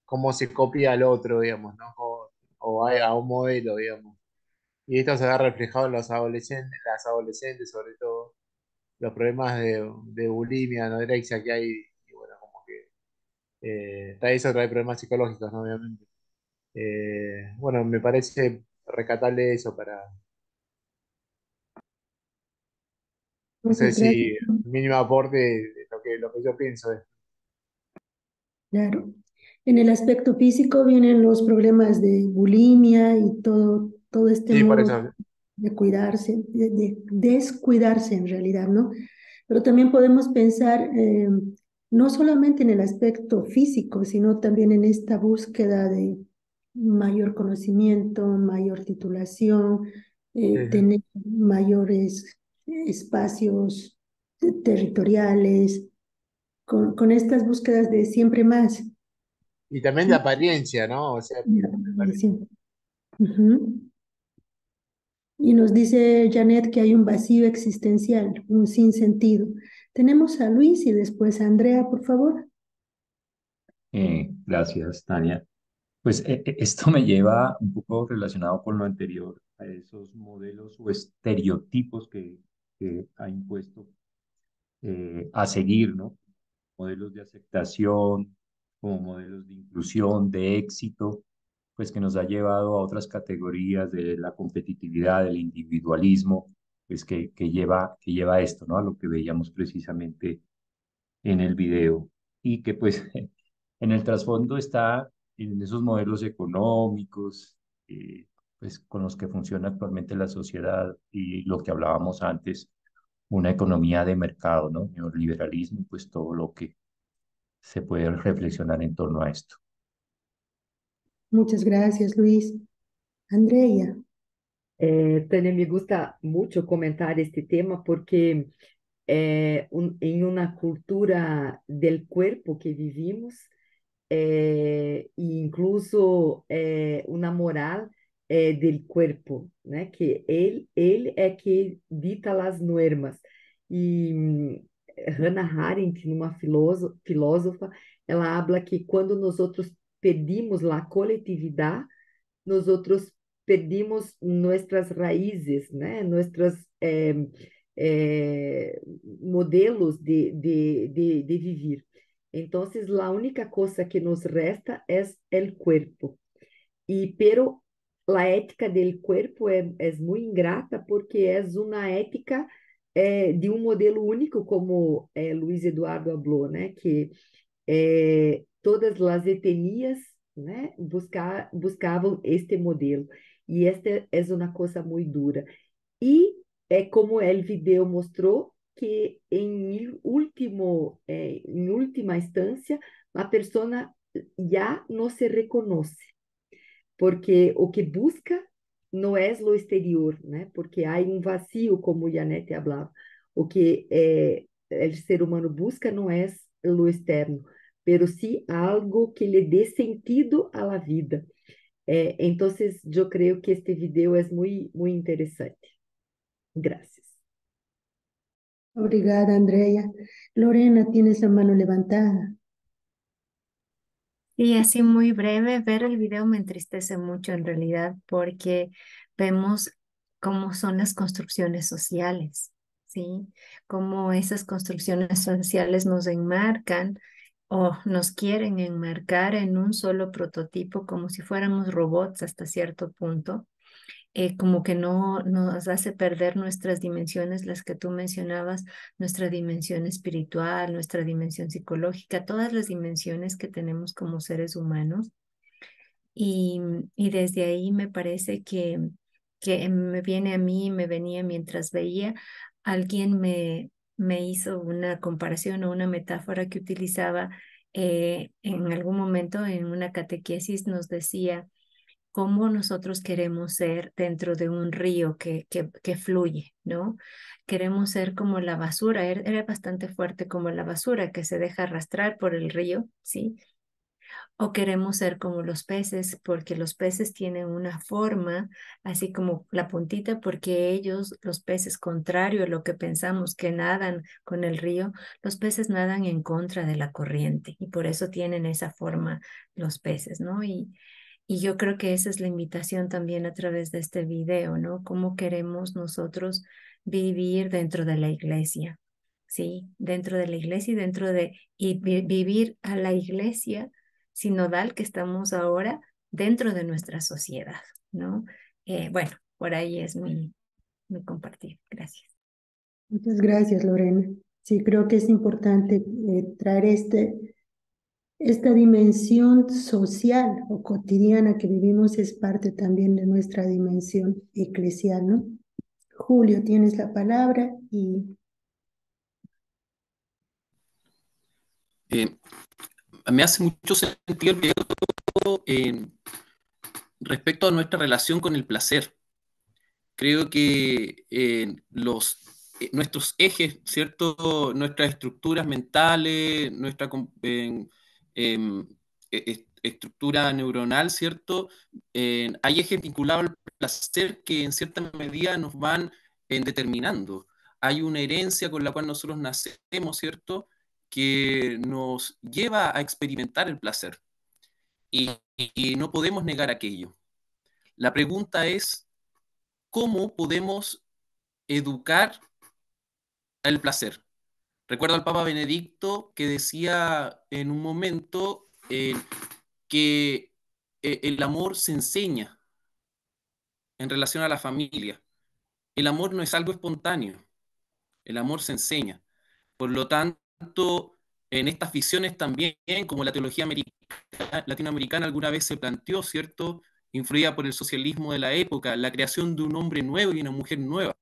cómo se copia al otro, digamos, ¿no? A un modelo, digamos. Y esto se ve reflejado en los adolescentes, las adolescentes sobre todo, los problemas de bulimia, anorexia que hay, y bueno, como que trae eso, trae problemas psicológicos, ¿no? Obviamente. Bueno, me parece rescatable eso para, no sé
Muchas gracias.
si mínimo aporte de lo que yo pienso es.
Claro. En el aspecto físico vienen los problemas de bulimia y todo este
Sí, por
modo
eso,
de cuidarse, de descuidarse en realidad, ¿no? Pero también podemos pensar no solamente en el aspecto físico, sino también en esta búsqueda de mayor conocimiento, mayor titulación, tener mayores espacios territoriales, con estas búsquedas de siempre más.
y también de apariencia, ¿no? O sea,
Ya, sí. Ujú. Y nos dice Janet que hay un vacío existencial, un sinsentido. Tenemos a Luis y después a Andrea, por favor.
Gracias, Tania. Pues esto me lleva un poco relacionado con lo anterior, a esos modelos o estereotipos que ha impuesto a seguir, ¿no? Modelos de aceptación, como modelos de inclusión, de éxito, pues que nos ha llevado a otras categorías de la competitividad, del individualismo, pues que lleva a esto, ¿no? A lo que veíamos precisamente en el video y que pues en el trasfondo está en esos modelos económicos, pues con los que funciona actualmente la sociedad y lo que hablábamos antes, una economía de mercado, ¿no? Neoliberalismo, pues todo lo que se puede reflexionar en torno a esto.
Muchas gracias, Luis. Andrea.
Tânia, me gusta mucho comentar este tema porque en una cultura del cuerpo que vivimos, e incluso una moral del cuerpo, né? Que ele é que dita as normas. E Hannah Arendt, uma filósofa, ela habla que quando nós outros perdimos a coletividade, nós outros perdimos nossas raízes, né? Nossas modelos de vivir. Então, a única coisa que nos resta é o corpo. E pero a ética del cuerpo é muito ingrata porque é uma ética de um modelo único, como Luiz Eduardo falou, né? Que todas as etnias, né, buscavam este modelo. E esta é uma coisa muito dura. E é como o vídeo mostrou que em última instância a pessoa já não se reconhece, porque o que busca não é o exterior, né? Porque há um vazio, como Janete falava. O que o ser humano busca não é o externo, pero sim algo que lhe dê sentido à la vida. Então, eu creio que este vídeo é muito interessante. Gracias.
Obrigada, Andrea. Lorena, tienes la mano levantada.
Y así muy breve, ver el video me entristece mucho en realidad porque vemos cómo son las construcciones sociales, ¿sí? Cómo esas construcciones sociales nos enmarcan o nos quieren enmarcar en un solo prototipo como si fuéramos robots hasta cierto punto, como que no nos hace perder nuestras dimensiones, las que tú mencionabas, nuestra dimensión espiritual, nuestra dimensión psicológica, todas las dimensiones que tenemos como seres humanos. Y desde ahí me parece que me viene a mí, me venía mientras veía, alguien me hizo una comparación o una metáfora que utilizaba en algún momento en una catequesis nos decía cómo nosotros queremos ser dentro de un río que fluye, ¿no? Queremos ser como la basura, era bastante fuerte como la basura que se deja arrastrar por el río, ¿sí? O queremos ser como los peces, porque los peces tienen una forma, así como la puntita, porque ellos, los peces, contrario a lo que pensamos que nadan con el río, los peces nadan en contra de la corriente y por eso tienen esa forma los peces, ¿no? Y yo creo que esa es la invitación también a través de este video, ¿no? Cómo queremos nosotros vivir dentro de la iglesia, ¿sí? Dentro de la iglesia y vivir a la iglesia sinodal que estamos ahora dentro de nuestra sociedad, ¿no? Bueno, por ahí es mi compartir. Gracias.
Muchas gracias, Lorena. Sí, creo que es importante traer esta dimensión social o cotidiana que vivimos es parte también de nuestra dimensión eclesial, ¿no? Julio, tienes la palabra y
Me hace mucho sentido el video respecto a nuestra relación con el placer. Creo que nuestros ejes, ¿cierto? Nuestras estructuras mentales, nuestra em, estructura neuronal, ¿cierto? Hay ejes vinculados al placer que en cierta medida nos van determinando. Hay una herencia con la cual nosotros nacemos, ¿cierto? Que nos lleva a experimentar el placer y, y no podemos negar aquello. La pregunta es, ¿cómo podemos educar el placer? Recuerdo al Papa Benedicto que decía en un momento que el amor se enseña en relación a la familia. El amor no es algo espontáneo, el amor se enseña. Por lo tanto, en estas visiones también, como la teología latinoamericana alguna vez se planteó, ¿cierto? Influida por el socialismo de la época, la creación de un hombre nuevo y una mujer nueva.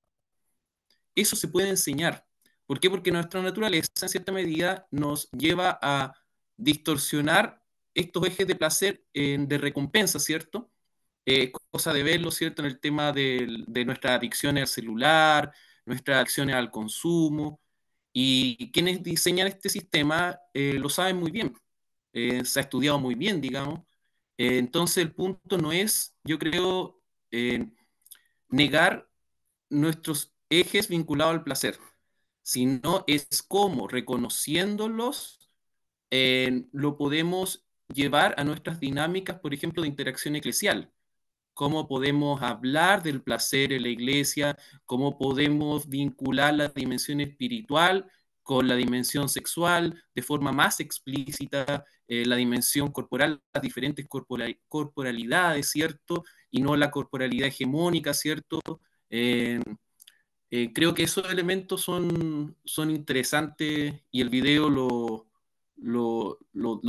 Eso se puede enseñar. ¿Por qué? Porque nuestra naturaleza, en cierta medida, nos lleva a distorsionar estos ejes de placer de recompensa, ¿cierto? Cosa de verlo, ¿cierto? En el tema de nuestras adicciones al celular, nuestras adicciones al consumo. Y quienes diseñan este sistema lo saben muy bien. Se ha estudiado muy bien, digamos. Entonces el punto no es, yo creo, negar nuestros ejes vinculados al placer, sino es cómo reconociéndolos lo podemos llevar a nuestras dinámicas, por ejemplo, de interacción eclesial. Cómo podemos hablar del placer en la iglesia, cómo podemos vincular la dimensión espiritual con la dimensión sexual de forma más explícita, la dimensión corporal, las diferentes corporalidades, ¿cierto? Y no la corporalidad hegemónica, ¿cierto? Eh, Creo que esos elementos son interesantes y el video lo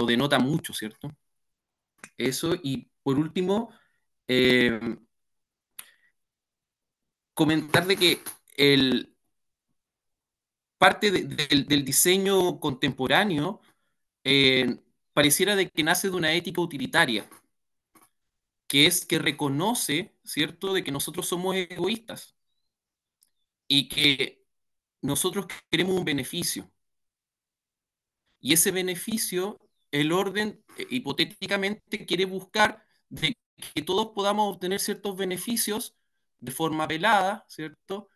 denota mucho, ¿cierto? Eso, y por último, eh, comentar de que parte del diseño contemporáneo eh, pareciera de que nace de una ética utilitaria, que es que reconoce, ¿cierto?, de que nosotros somos egoístas y que nosotros queremos un beneficio. Y ese beneficio, el orden hipotéticamente quiere buscar de que todos podamos obtener ciertos beneficios de forma velada, ¿cierto?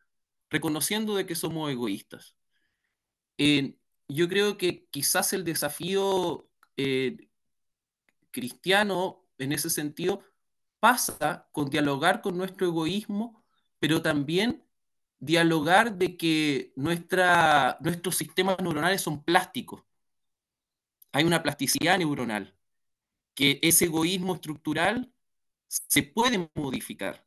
Reconociendo de que somos egoístas. Eh, yo creo que quizás el desafío cristiano en ese sentido pasa con dialogar con nuestro egoísmo, pero también dialogar de que nuestros sistemas neuronales son plásticos. Hay una plasticidad neuronal, que ese egoísmo estructural se puede modificar,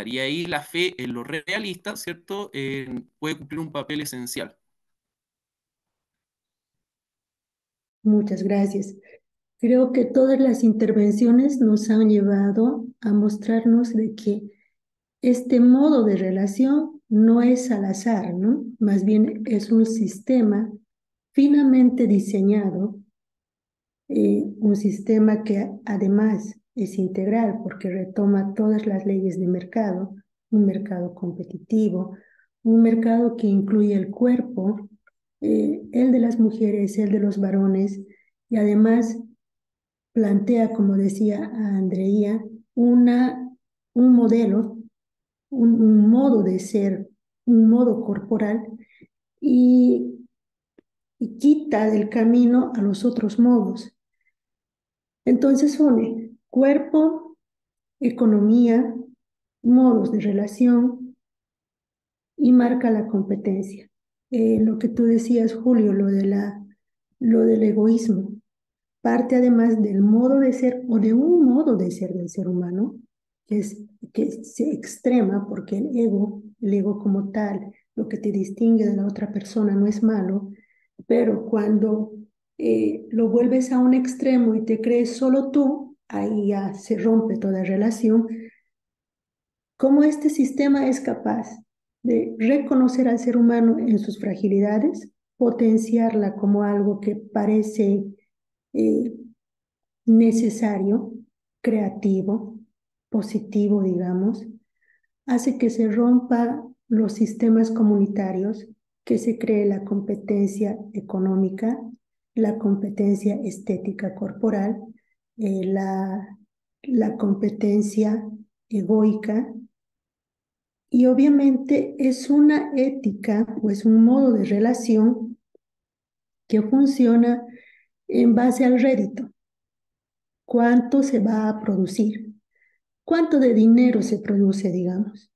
y ahí la fe en lo realista, ¿cierto? Puede cumplir un papel esencial.
muchas gracias. Creo que todas las intervenciones nos han llevado a mostrarnos de que este modo de relación no es al azar, ¿no? Más bien es un sistema finamente diseñado, un sistema que además es integral porque retoma todas las leyes de mercado, un mercado competitivo, un mercado que incluye el cuerpo, el de las mujeres, el de los varones, y además plantea, como decía Andrea, un modelo, un modo de ser, un modo corporal, y quita del camino a los otros modos. Entonces une cuerpo, economía, modos de relación y marca la competencia. Lo que tú decías, Julio, lo del egoísmo, parte además del modo de ser o de un modo de ser del ser humano, que se extrema porque el ego como tal, lo que te distingue de la otra persona no es malo, pero cuando lo vuelves a un extremo y te crees solo tú, ahí ya se rompe toda relación. ¿Cómo este sistema es capaz de reconocer al ser humano en sus fragilidades, potenciarla como algo que parece eh, necesario, creativo, positivo, digamos, hace que se rompa los sistemas comunitarios, que se cree la competencia económica, la competencia estética corporal, la competencia egoica, y obviamente es una ética o es un modo de relación que funciona en base al rédito. ¿Cuánto se va a producir? ¿Cuánto de dinero se produce, digamos?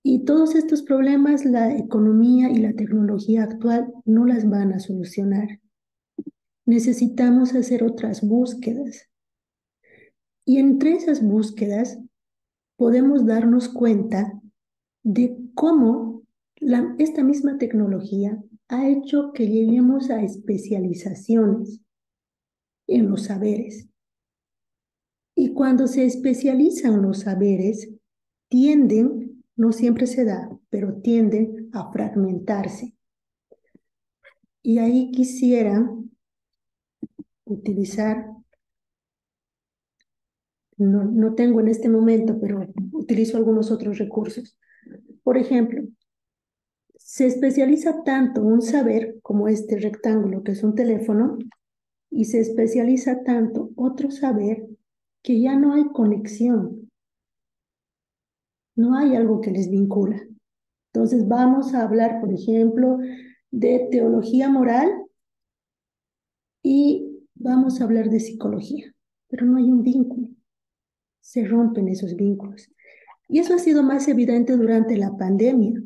Y todos estos problemas la economía y la tecnología actual no las van a solucionar. Necesitamos hacer otras búsquedas. Y entre esas búsquedas podemos darnos cuenta de cómo esta misma tecnología ha hecho que lleguemos a especializaciones en los saberes. Y cuando se especializan los saberes, tienden, no siempre se da, pero tienden a fragmentarse. Y ahí quisiera utilizar, no tengo en este momento, pero utilizo algunos otros recursos. Por ejemplo, se especializa tanto un saber como este rectángulo que es un teléfono, y se especializa tanto otro saber que ya no hay conexión, no hay algo que les vincula. Entonces vamos a hablar, por ejemplo, de teología moral y vamos a hablar de psicología, pero no hay un vínculo, se rompen esos vínculos. Y eso ha sido más evidente durante la pandemia.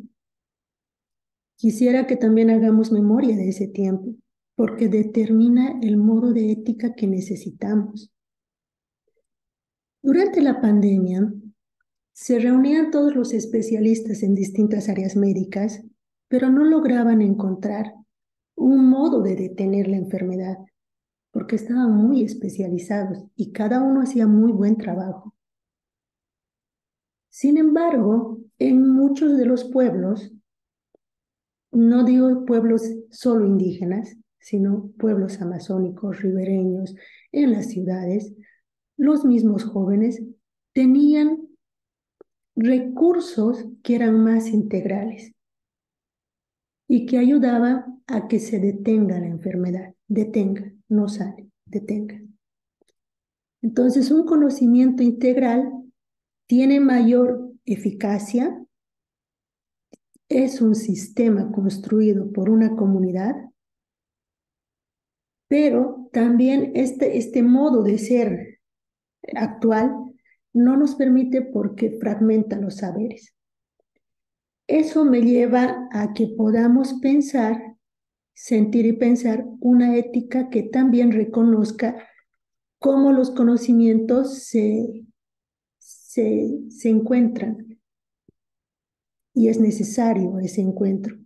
Quisiera que también hagamos memoria de ese tiempo, porque determina el modo de ética que necesitamos. Durante la pandemia, se reunían todos los especialistas en distintas áreas médicas, pero no lograban encontrar un modo de detener la enfermedad, porque estaban muy especializados y cada uno hacía muy buen trabajo. Sin embargo, en muchos de los pueblos, no digo pueblos solo indígenas, sino pueblos amazónicos, ribereños, en las ciudades, los mismos jóvenes tenían recursos que eran más integrales y que ayudaban a que se detenga la enfermedad. Detenga, no sale, detenga. Entonces, un conocimiento integral tiene mayor eficacia, es un sistema construido por una comunidad, pero también este modo de ser actual no nos permite porque fragmenta los saberes. Eso me lleva a que podamos pensar, sentir y pensar una ética que también reconozca cómo los conocimientos se encuentran y es necesario ese encuentro.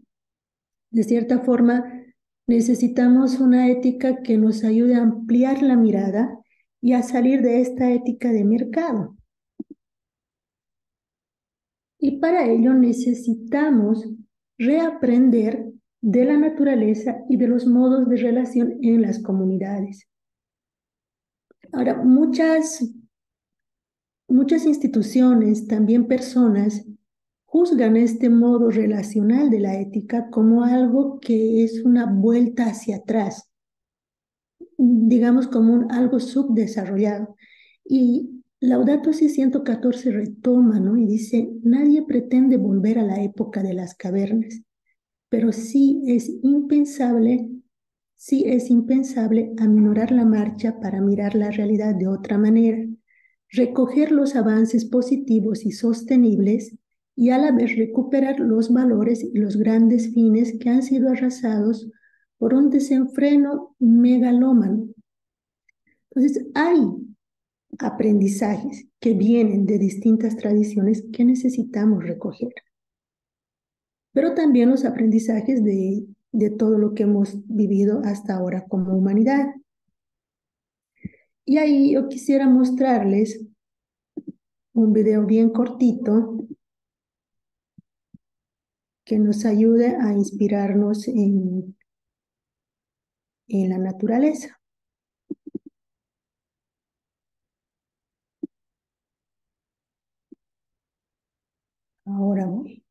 De cierta forma, necesitamos una ética que nos ayude a ampliar la mirada y a salir de esta ética de mercado. Y para ello necesitamos reaprender de la naturaleza y de los modos de relación en las comunidades. Ahora, muchas instituciones, también personas, juzgan este modo relacional de la ética como algo que es una vuelta hacia atrás, digamos como algo subdesarrollado. Y Laudato Si 114 retoma, ¿no? Y dice, nadie pretende volver a la época de las cavernas, pero sí es impensable aminorar la marcha para mirar la realidad de otra manera, recoger los avances positivos y sostenibles y a la vez recuperar los valores y los grandes fines que han sido arrasados por un desenfreno megalómano. Entonces, hay aprendizajes que vienen de distintas tradiciones que necesitamos recoger, pero también los aprendizajes de todo lo que hemos vivido hasta ahora como humanidad. Y ahí yo quisiera mostrarles un video bien cortito que nos ayude a inspirarnos en la naturaleza. Ahora voy.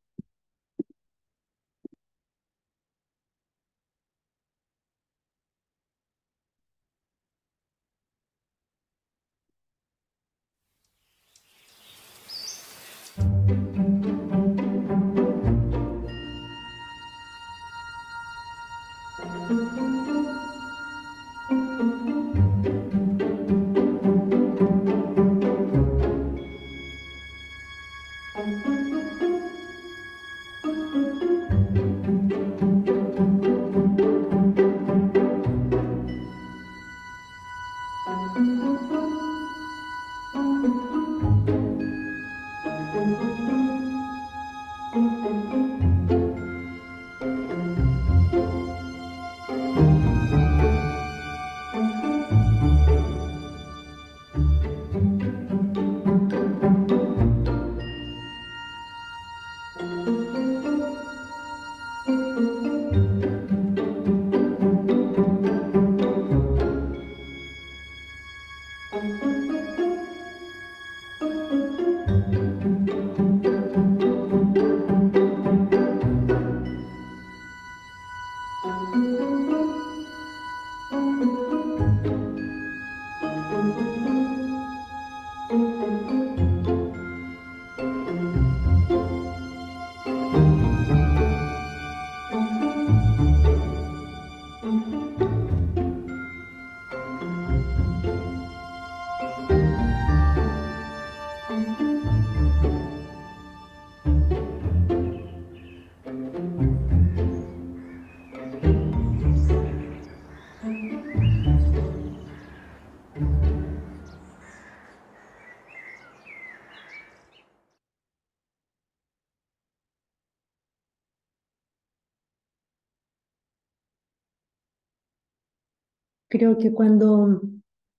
Creo que cuando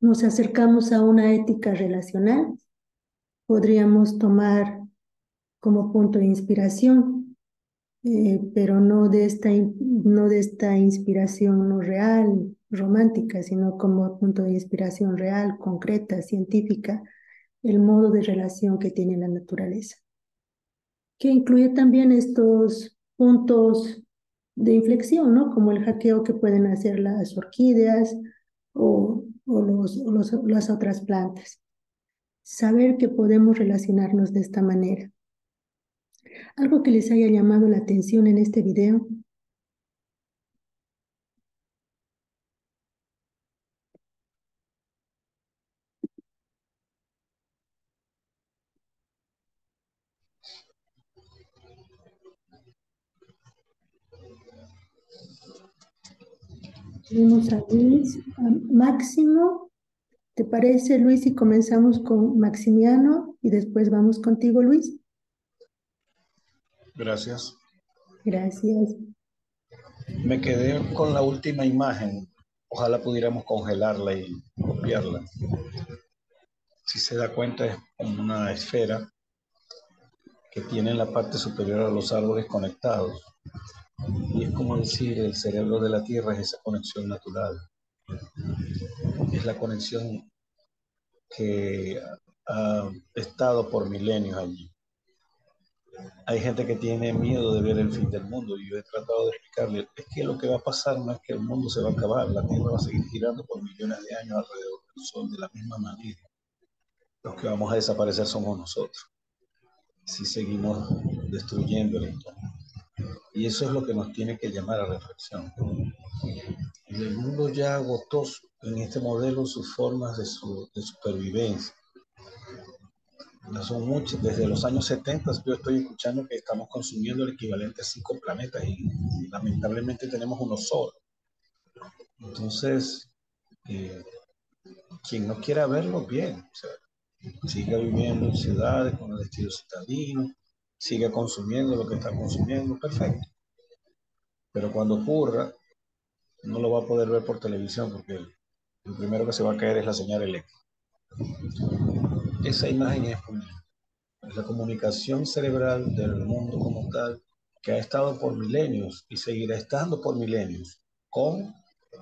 nos acercamos a una ética relacional, podríamos tomar como punto de inspiración, pero no de esta inspiración no real, romántica, sino como punto de inspiración real, concreta, científica, el modo de relación que tiene la naturaleza, que incluye también estos puntos de inflexión, ¿no? Como el hackeo que pueden hacer las orquídeas o las otras plantas. Saber que podemos relacionarnos de esta manera. Algo que les haya llamado la atención en este video. Tenemos a Luis, a Máximo. ¿Te parece, Luis, si comenzamos con Maximiano y después vamos contigo, Luis?
Gracias.
Gracias.
Me quedé con la última imagen. Ojalá pudiéramos congelarla y copiarla. Si se da cuenta, es como una esfera que tiene en la parte superior a los árboles conectados. Y es como decir, el cerebro de la Tierra es esa conexión natural. Es la conexión que ha estado por milenios allí. Hay gente que tiene miedo de ver el fin del mundo y yo he tratado de explicarle, es que lo que va a pasar no es que el mundo se va a acabar, la Tierra va a seguir girando por millones de años alrededor del Sol de la misma manera. Los que vamos a desaparecer somos nosotros, si seguimos destruyendo el entorno. Y eso es lo que nos tiene que llamar a reflexión. El mundo ya agotó en este modelo sus formas de supervivencia. No son muchas. Desde los años 70 yo estoy escuchando que estamos consumiendo el equivalente a 5 planetas y lamentablemente tenemos uno solo. Entonces, quien no quiera verlo, bien. O sea, siga viviendo en ciudades con el estilo citadino, siga consumiendo lo que está consumiendo, perfecto. Pero cuando ocurra, no lo va a poder ver por televisión porque lo primero que se va a caer es la señal eléctrica. Esa imagen es la comunicación cerebral del mundo como tal, que ha estado por milenios y seguirá estando por milenios, con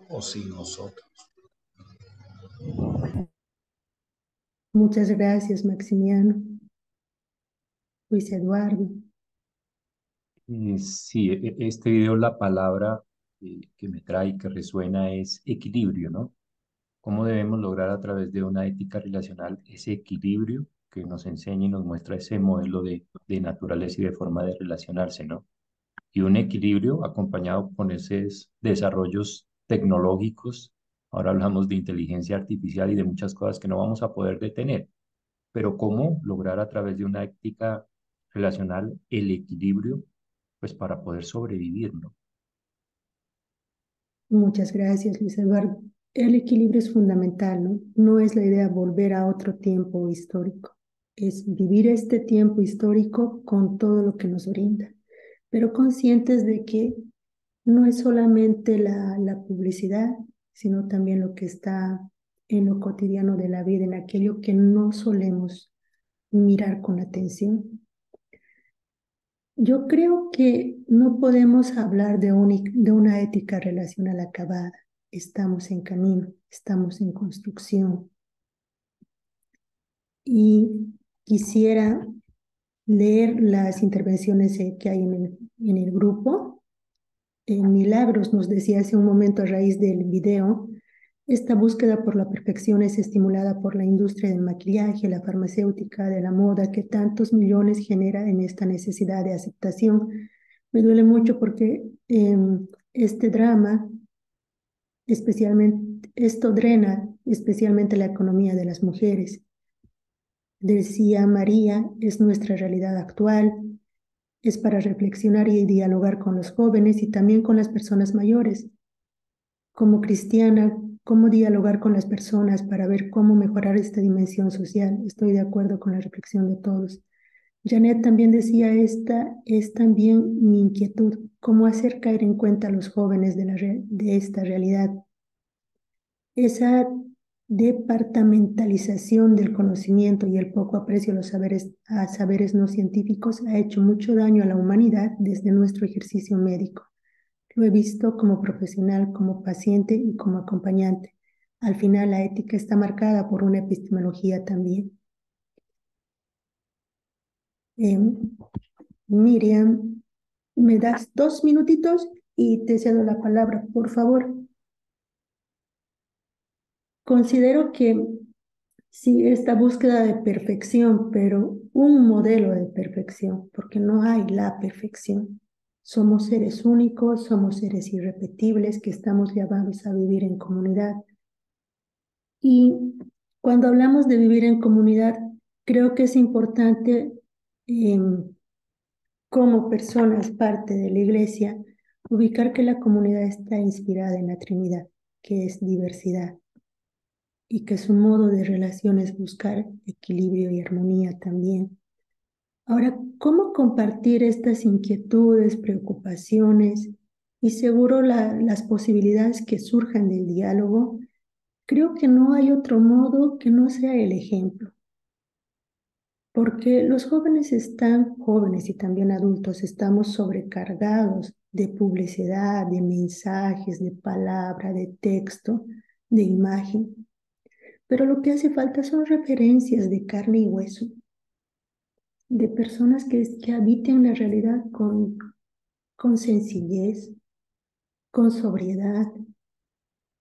o sin nosotros.
Muchas gracias, Maximiano. Luis Eduardo.
Sí, este video, la palabra que me trae, que resuena es equilibrio, ¿no? ¿Cómo debemos lograr a través de una ética relacional ese equilibrio que nos enseña y nos muestra ese modelo de naturaleza y de forma de relacionarse, ¿no? Y un equilibrio acompañado con esos desarrollos tecnológicos. Ahora hablamos de inteligencia artificial y de muchas cosas que no vamos a poder detener, pero cómo lograr a través de una ética relacional el equilibrio, pues para poder sobrevivir, ¿no?
Muchas gracias, Luis Eduardo. El equilibrio es fundamental, ¿no? No es la idea volver a otro tiempo histórico. Es vivir este tiempo histórico con todo lo que nos brinda, pero conscientes de que no es solamente la publicidad, sino también lo que está en lo cotidiano de la vida, en aquello que no solemos mirar con atención. Yo creo que no podemos hablar de una ética relacional acabada. Estamos en camino, estamos en construcción. Y quisiera leer las intervenciones que hay en el grupo. Milagros nos decía hace un momento a raíz del video, esta búsqueda por la perfección es estimulada por la industria del maquillaje, la farmacéutica, de la moda, que tantos millones genera en esta necesidad de aceptación. Me duele mucho porque este drama, esto drena especialmente la economía de las mujeres. Decía María, es nuestra realidad actual, es para reflexionar y dialogar con los jóvenes y también con las personas mayores. Como cristiana, cómo dialogar con las personas para ver cómo mejorar esta dimensión social. Estoy de acuerdo con la reflexión de todos. Janet también decía, esta es también mi inquietud, cómo hacer caer en cuenta a los jóvenes de esta realidad. Esa departamentalización del conocimiento y el poco aprecio a saberes no científicos ha hecho mucho daño a la humanidad desde nuestro ejercicio médico. Lo he visto como profesional, como paciente y como acompañante. Al final, la ética está marcada por una epistemología también. Miriam, ¿me das 2 minutitos y te cedo la palabra, por favor? Considero que sí, esta búsqueda de perfección, pero un modelo de perfección, porque no hay la perfección. Somos seres únicos, somos seres irrepetibles que estamos llamados a vivir en comunidad. Y cuando hablamos de vivir en comunidad, creo que es importante como personas, parte de la iglesia, ubicar que la comunidad está inspirada en la Trinidad, que es diversidad, y que su modo de relación es buscar equilibrio y armonía también. Ahora, ¿cómo compartir estas inquietudes, preocupaciones y seguro las posibilidades que surjan del diálogo? Creo que no hay otro modo que no sea el ejemplo. porque los jóvenes están, jóvenes y también adultos, estamos sobrecargados de publicidad, de mensajes, de palabra, de texto, de imagen. Pero lo que hace falta son referencias de carne y hueso, de personas que habiten la realidad con sencillez, con sobriedad,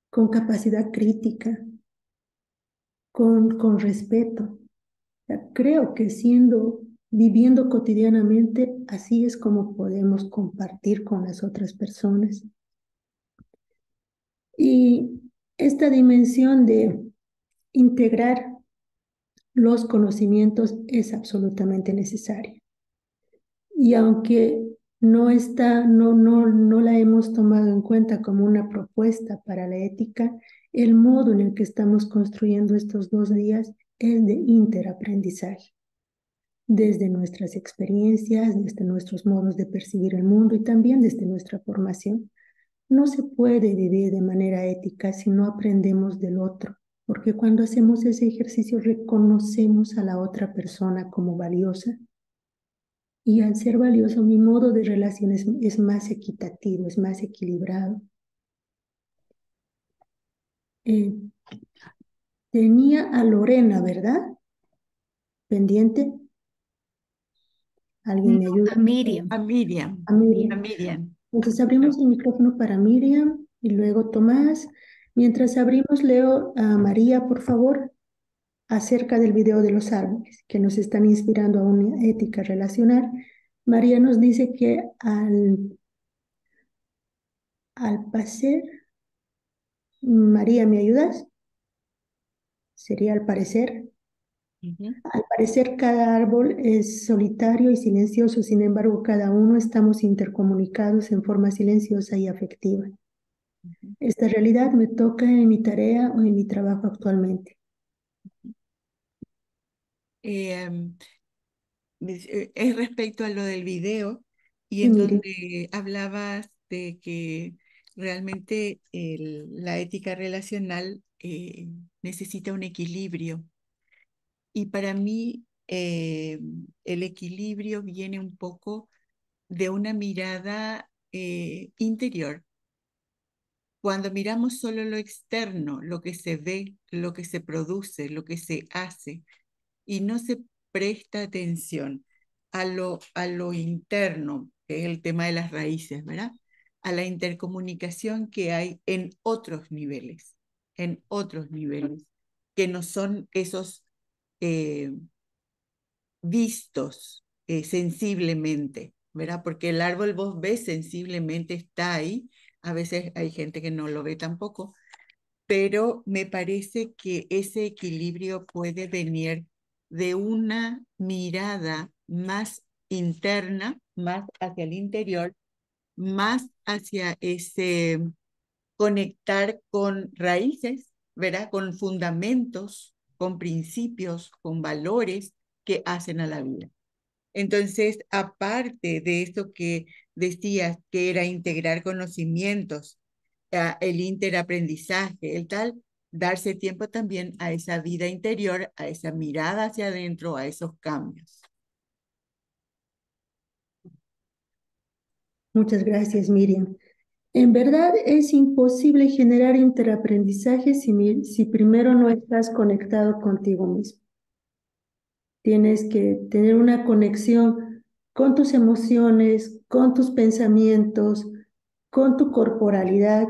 con capacidad crítica, con respeto. Creo que viviendo cotidianamente, así es como podemos compartir con las otras personas. Y esta dimensión de integrar los conocimientos es absolutamente necesaria. Y aunque no la hemos tomado en cuenta como una propuesta para la ética, el modo en el que estamos construyendo estos 2 días es de interaprendizaje, desde nuestras experiencias, desde nuestros modos de percibir el mundo y también desde nuestra formación. No se puede vivir de manera ética si no aprendemos del otro, porque cuando hacemos ese ejercicio reconocemos a la otra persona como valiosa y al ser valioso mi modo de relación es más equitativo, es más equilibrado. Eh, Tenía a Lorena, ¿verdad? Pendiente. ¿Alguien me ayuda?
A Miriam.
A Miriam.
A Miriam.
A Miriam.
Entonces abrimos el micrófono para Miriam y luego Tomás. Mientras abrimos, leo a María, por favor, acerca del video de los árboles, que nos están inspirando a una ética relacional. María nos dice que al parecer, María, ¿me ayudas? Sería al parecer. Al parecer cada árbol es solitario y silencioso, sin embargo cada uno estamos intercomunicados en forma silenciosa y afectiva. Esta realidad me toca en mi tarea o en mi trabajo actualmente.
Es respecto a lo del video y
Sí,
en
Miriam.
donde hablabas de que realmente la ética relacional necesita un equilibrio. Y para mí el equilibrio viene un poco de una mirada interior. Cuando miramos solo lo externo, lo que se ve, lo que se produce, lo que se hace, y no se presta atención a lo interno, que es el tema de las raíces, ¿verdad? A la intercomunicación que hay en otros niveles, que no son esos eh, vistos sensiblemente, ¿verdad? Porque el árbol vos ves sensiblemente, está ahí, a veces hay gente que no lo ve tampoco, pero me parece que ese equilibrio puede venir de una mirada más interna, más hacia el interior, más hacia ese conectar con raíces, ¿verdad? Con fundamentos, con principios, con valores que hacen a la vida. Entonces, aparte de esto que decías, que era integrar conocimientos, el interaprendizaje, el tal, darse tiempo también a esa vida interior, a esa mirada hacia adentro, a esos cambios.
Muchas gracias, Miriam. En verdad es imposible generar interaprendizaje si primero no estás conectado contigo mismo. Tienes que tener una conexión con tus emociones, con tus pensamientos, con tu corporalidad.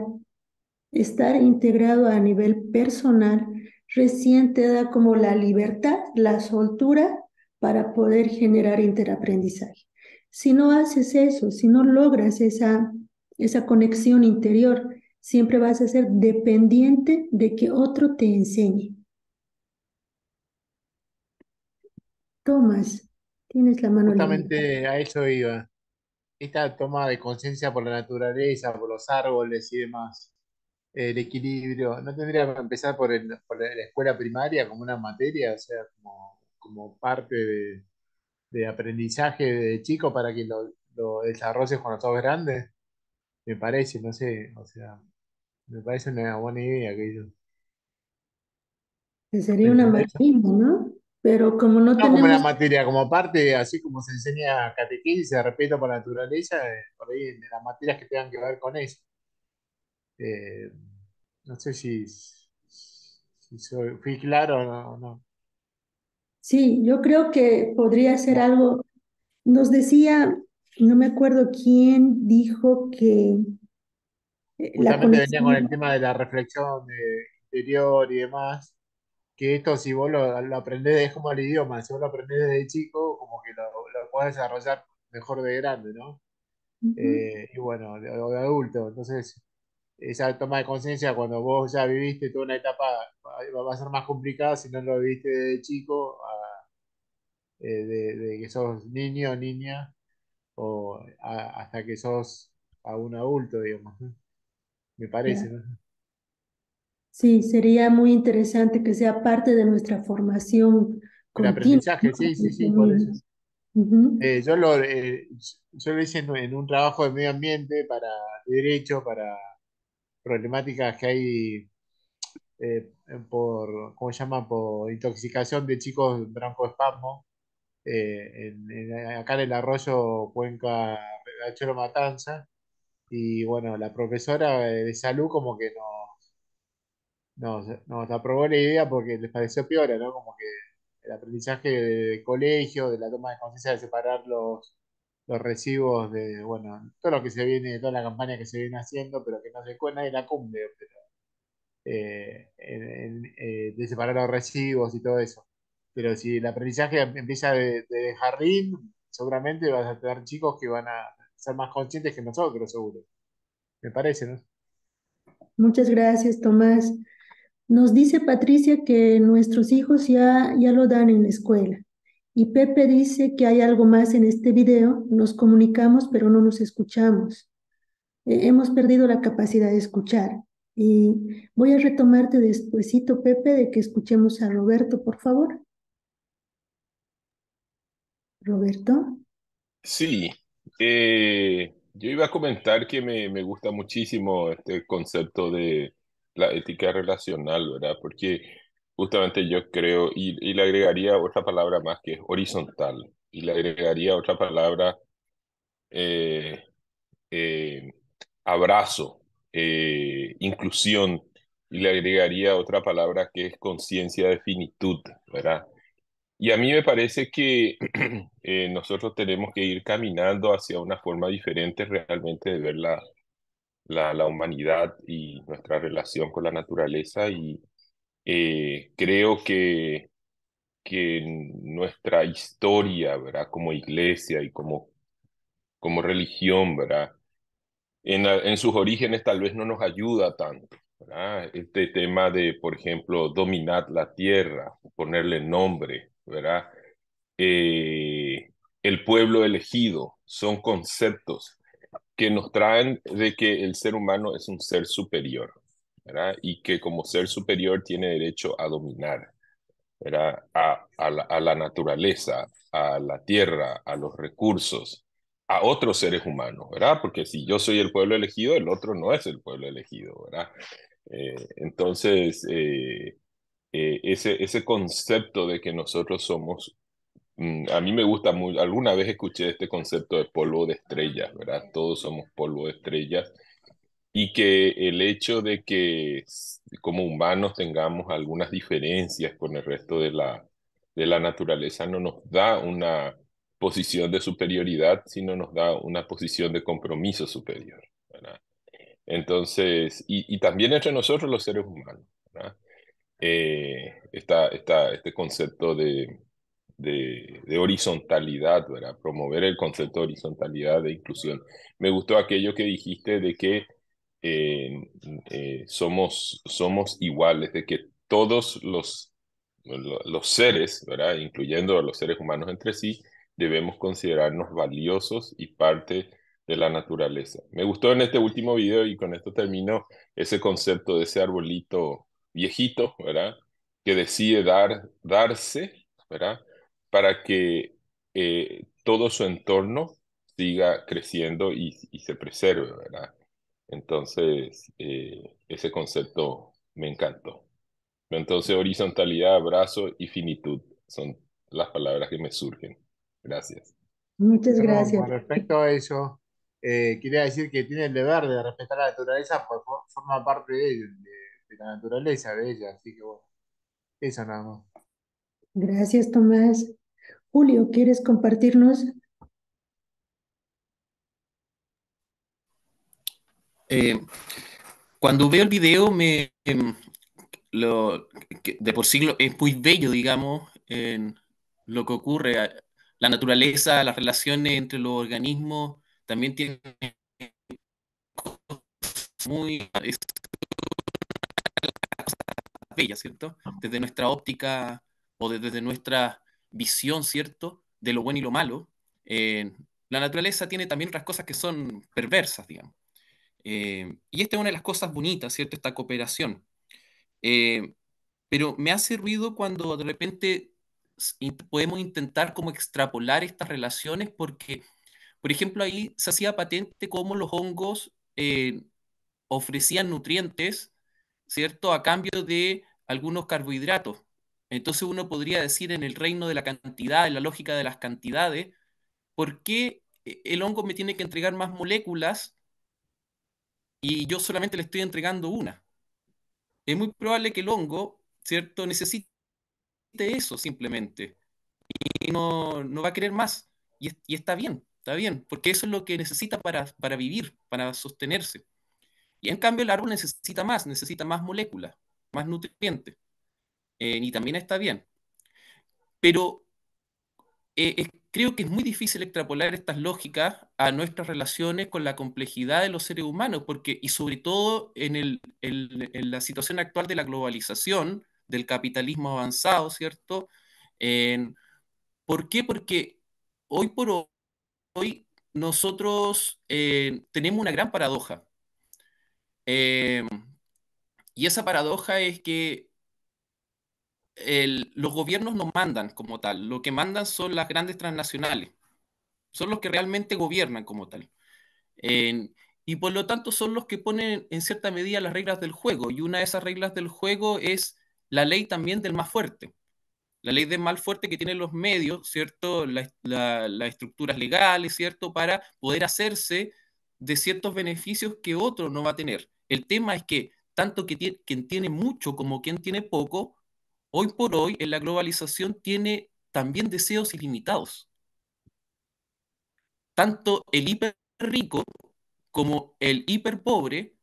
Estar integrado a nivel personal recién te da como la libertad, la soltura para poder generar interaprendizaje. Si no haces eso, si no logras esa conexión interior, siempre vas a ser dependiente de que otro te enseñe. Tomás, tienes la mano libre.
Justamente a eso iba. Esta toma de conciencia por la naturaleza, por los árboles y demás, el equilibrio, ¿no tendría que empezar por la escuela primaria como una materia, o sea, como parte de aprendizaje de chico para que lo desarrolles cuando sos grande? Me parece, no sé, o sea, me parece una buena idea aquello.
Que sería
¿Me
una
entendés?
maravilla, ¿no? pero como no
No como una
tenemos,
materia, como parte, así como se enseña catequesis, respeto por la naturaleza, por ahí en las materias que tengan que ver con eso. Eh, no sé si fui claro o no. No.
sí, yo creo que podría ser
Como-
algo, nos decía, no me acuerdo quién dijo que la
Justamente venía con el
conexión,
tema de la reflexión interior y demás, que esto si vos lo aprendés, es como el idioma, si vos lo aprendés desde chico, como que lo podés desarrollar mejor de grande, ¿no?
ujú,
Y bueno, o de adulto. Entonces, esa toma de conciencia cuando vos ya viviste toda una etapa va a ser más complicada si no lo viviste de chico, de que sos niño o niña, hasta que sos a un adulto, digamos, ¿no? Me parece,
ya.
¿no?
Sí, sería muy interesante que sea parte de nuestra formación
El
continua, ¿no?
aprendizaje, sí, sí,
Desde
sí, por eso.
niños. Ujú.
Yo lo hice en un trabajo de medio ambiente de derecho, para problemáticas que hay ¿cómo se llama? Por intoxicación de chicos broncoespasmo, acá en el arroyo Cuenca, Riachuelo Matanza. Y bueno, la profesora de salud como que nos aprobó la idea porque les pareció piola, ¿no? Como que el aprendizaje de colegio, de la toma de conciencia de separar los residuos de, bueno, todo lo que se viene, toda la campaña que se viene haciendo, pero que no se nadie la cumple, pero, de separar los residuos y todo eso. Pero si el aprendizaje empieza de jardín, seguramente vas a tener chicos que van a ser más conscientes que nosotros, seguro. Me parece, ¿no?
Muchas gracias, Tomás. Nos dice Patricia que nuestros hijos ya lo dan en la escuela. Y Pepe dice que hay algo más en este video. Nos comunicamos, pero no nos escuchamos. Hemos perdido la capacidad de escuchar. Y voy a retomarte despuesito, Pepe, de que escuchemos a Roberto, por favor. Roberto.
Sí, yo iba a comentar que me gusta muchísimo este concepto de la ética relacional, ¿verdad? Porque justamente yo creo, y le agregaría otra palabra más que es horizontal, y le agregaría otra palabra, eh, eh, abrazo, inclusión, y le agregaría otra palabra que es conciencia de finitud, ¿verdad? Y a mí me parece que nosotros tenemos que ir caminando hacia una forma diferente realmente de ver la humanidad y nuestra relación con la naturaleza. Y creo que nuestra historia, ¿verdad? Como iglesia y como religión, ¿verdad? En sus orígenes tal vez no nos ayuda tanto, ¿verdad? Este tema de, por ejemplo, dominar la tierra, ponerle nombre, ¿verdad? El pueblo elegido, son conceptos que nos traen de que el ser humano es un ser superior, ¿verdad? Y que como ser superior tiene derecho a dominar, ¿verdad? A la naturaleza, a la tierra, a los recursos, a otros seres humanos, ¿verdad? Porque si yo soy el pueblo elegido, el otro no es el pueblo elegido, ¿verdad? Entonces, ese concepto de que nosotros somos, a mí me gusta muy, alguna vez escuché este concepto de polvo de estrellas, ¿verdad? Todos somos polvo de estrellas, y que el hecho de que como humanos tengamos algunas diferencias con el resto de la naturaleza no nos da una posición de superioridad, sino nos da una posición de compromiso superior, ¿verdad? Entonces, y también entre nosotros los seres humanos, ¿verdad? Este concepto de horizontalidad, ¿verdad? Promover el concepto de horizontalidad, de inclusión. Me gustó aquello que dijiste de que eh, somos iguales, de que todos los seres, ¿verdad? Incluyendo a los seres humanos entre sí, debemos considerarnos valiosos y parte de la naturaleza. Me gustó en este último video, y con esto termino, ese concepto de ese arbolito viejito, ¿verdad? Que decide darse, ¿verdad? Para que todo su entorno siga creciendo y se preserve, ¿verdad? Entonces, ese concepto me encantó. Entonces, horizontalidad, abrazo y finitud son las palabras que me surgen. Gracias.
Muchas
Yo,
gracias.
con respecto a eso, quería decir que tiene el deber de respetar la naturaleza, porque forma parte de la naturaleza de ella, así que bueno, eso nada más.
Gracias, Tomás. Julio, ¿quieres compartirnos?
Eh, Cuando veo el video, de por sí es muy bello, digamos, en lo que ocurre. La naturaleza, las relaciones entre los organismos, también tienen es bella, ¿cierto? Desde nuestra óptica o desde nuestra visión, ¿cierto? De lo bueno y lo malo. La naturaleza tiene también otras cosas que son perversas, digamos. Y esta es una de las cosas bonitas, ¿cierto? Esta cooperación. Eh, pero me hace ruido cuando de repente podemos intentar como extrapolar estas relaciones porque, por ejemplo, ahí se hacía patente cómo los hongos ofrecían nutrientes, ¿cierto? A cambio de algunos carbohidratos. Entonces uno podría decir en el reino de la cantidad, en la lógica de las cantidades, ¿por qué el hongo me tiene que entregar más moléculas y yo solamente le estoy entregando una? Es muy probable que el hongo, ¿cierto? Necesite eso simplemente y no va a querer más. Y está bien, porque eso es lo que necesita para vivir, para sostenerse. Y en cambio el árbol necesita más moléculas, más nutrientes. Y también está bien. Pero creo que es muy difícil extrapolar estas lógicas a nuestras relaciones con la complejidad de los seres humanos, porque, y sobre todo en la situación actual de la globalización, del capitalismo avanzado, ¿cierto? En- ¿Por qué? Porque hoy por hoy nosotros tenemos una gran paradoja. Eh, y esa paradoja es que los gobiernos no mandan como tal, lo que mandan son las grandes transnacionales, son los que realmente gobiernan como tal. Eh, y por lo tanto son los que ponen en cierta medida las reglas del juego. Y una de esas reglas del juego es la ley también del más fuerte. La ley del más fuerte que tienen los medios, ¿cierto? Las estructuras legales, ¿cierto? Para poder hacerse de ciertos beneficios que otro no va a tener. El tema es que tanto quien tiene mucho como quien tiene poco, hoy por hoy en la globalización tiene también deseos ilimitados. Tanto el hiper rico como el hiper pobre,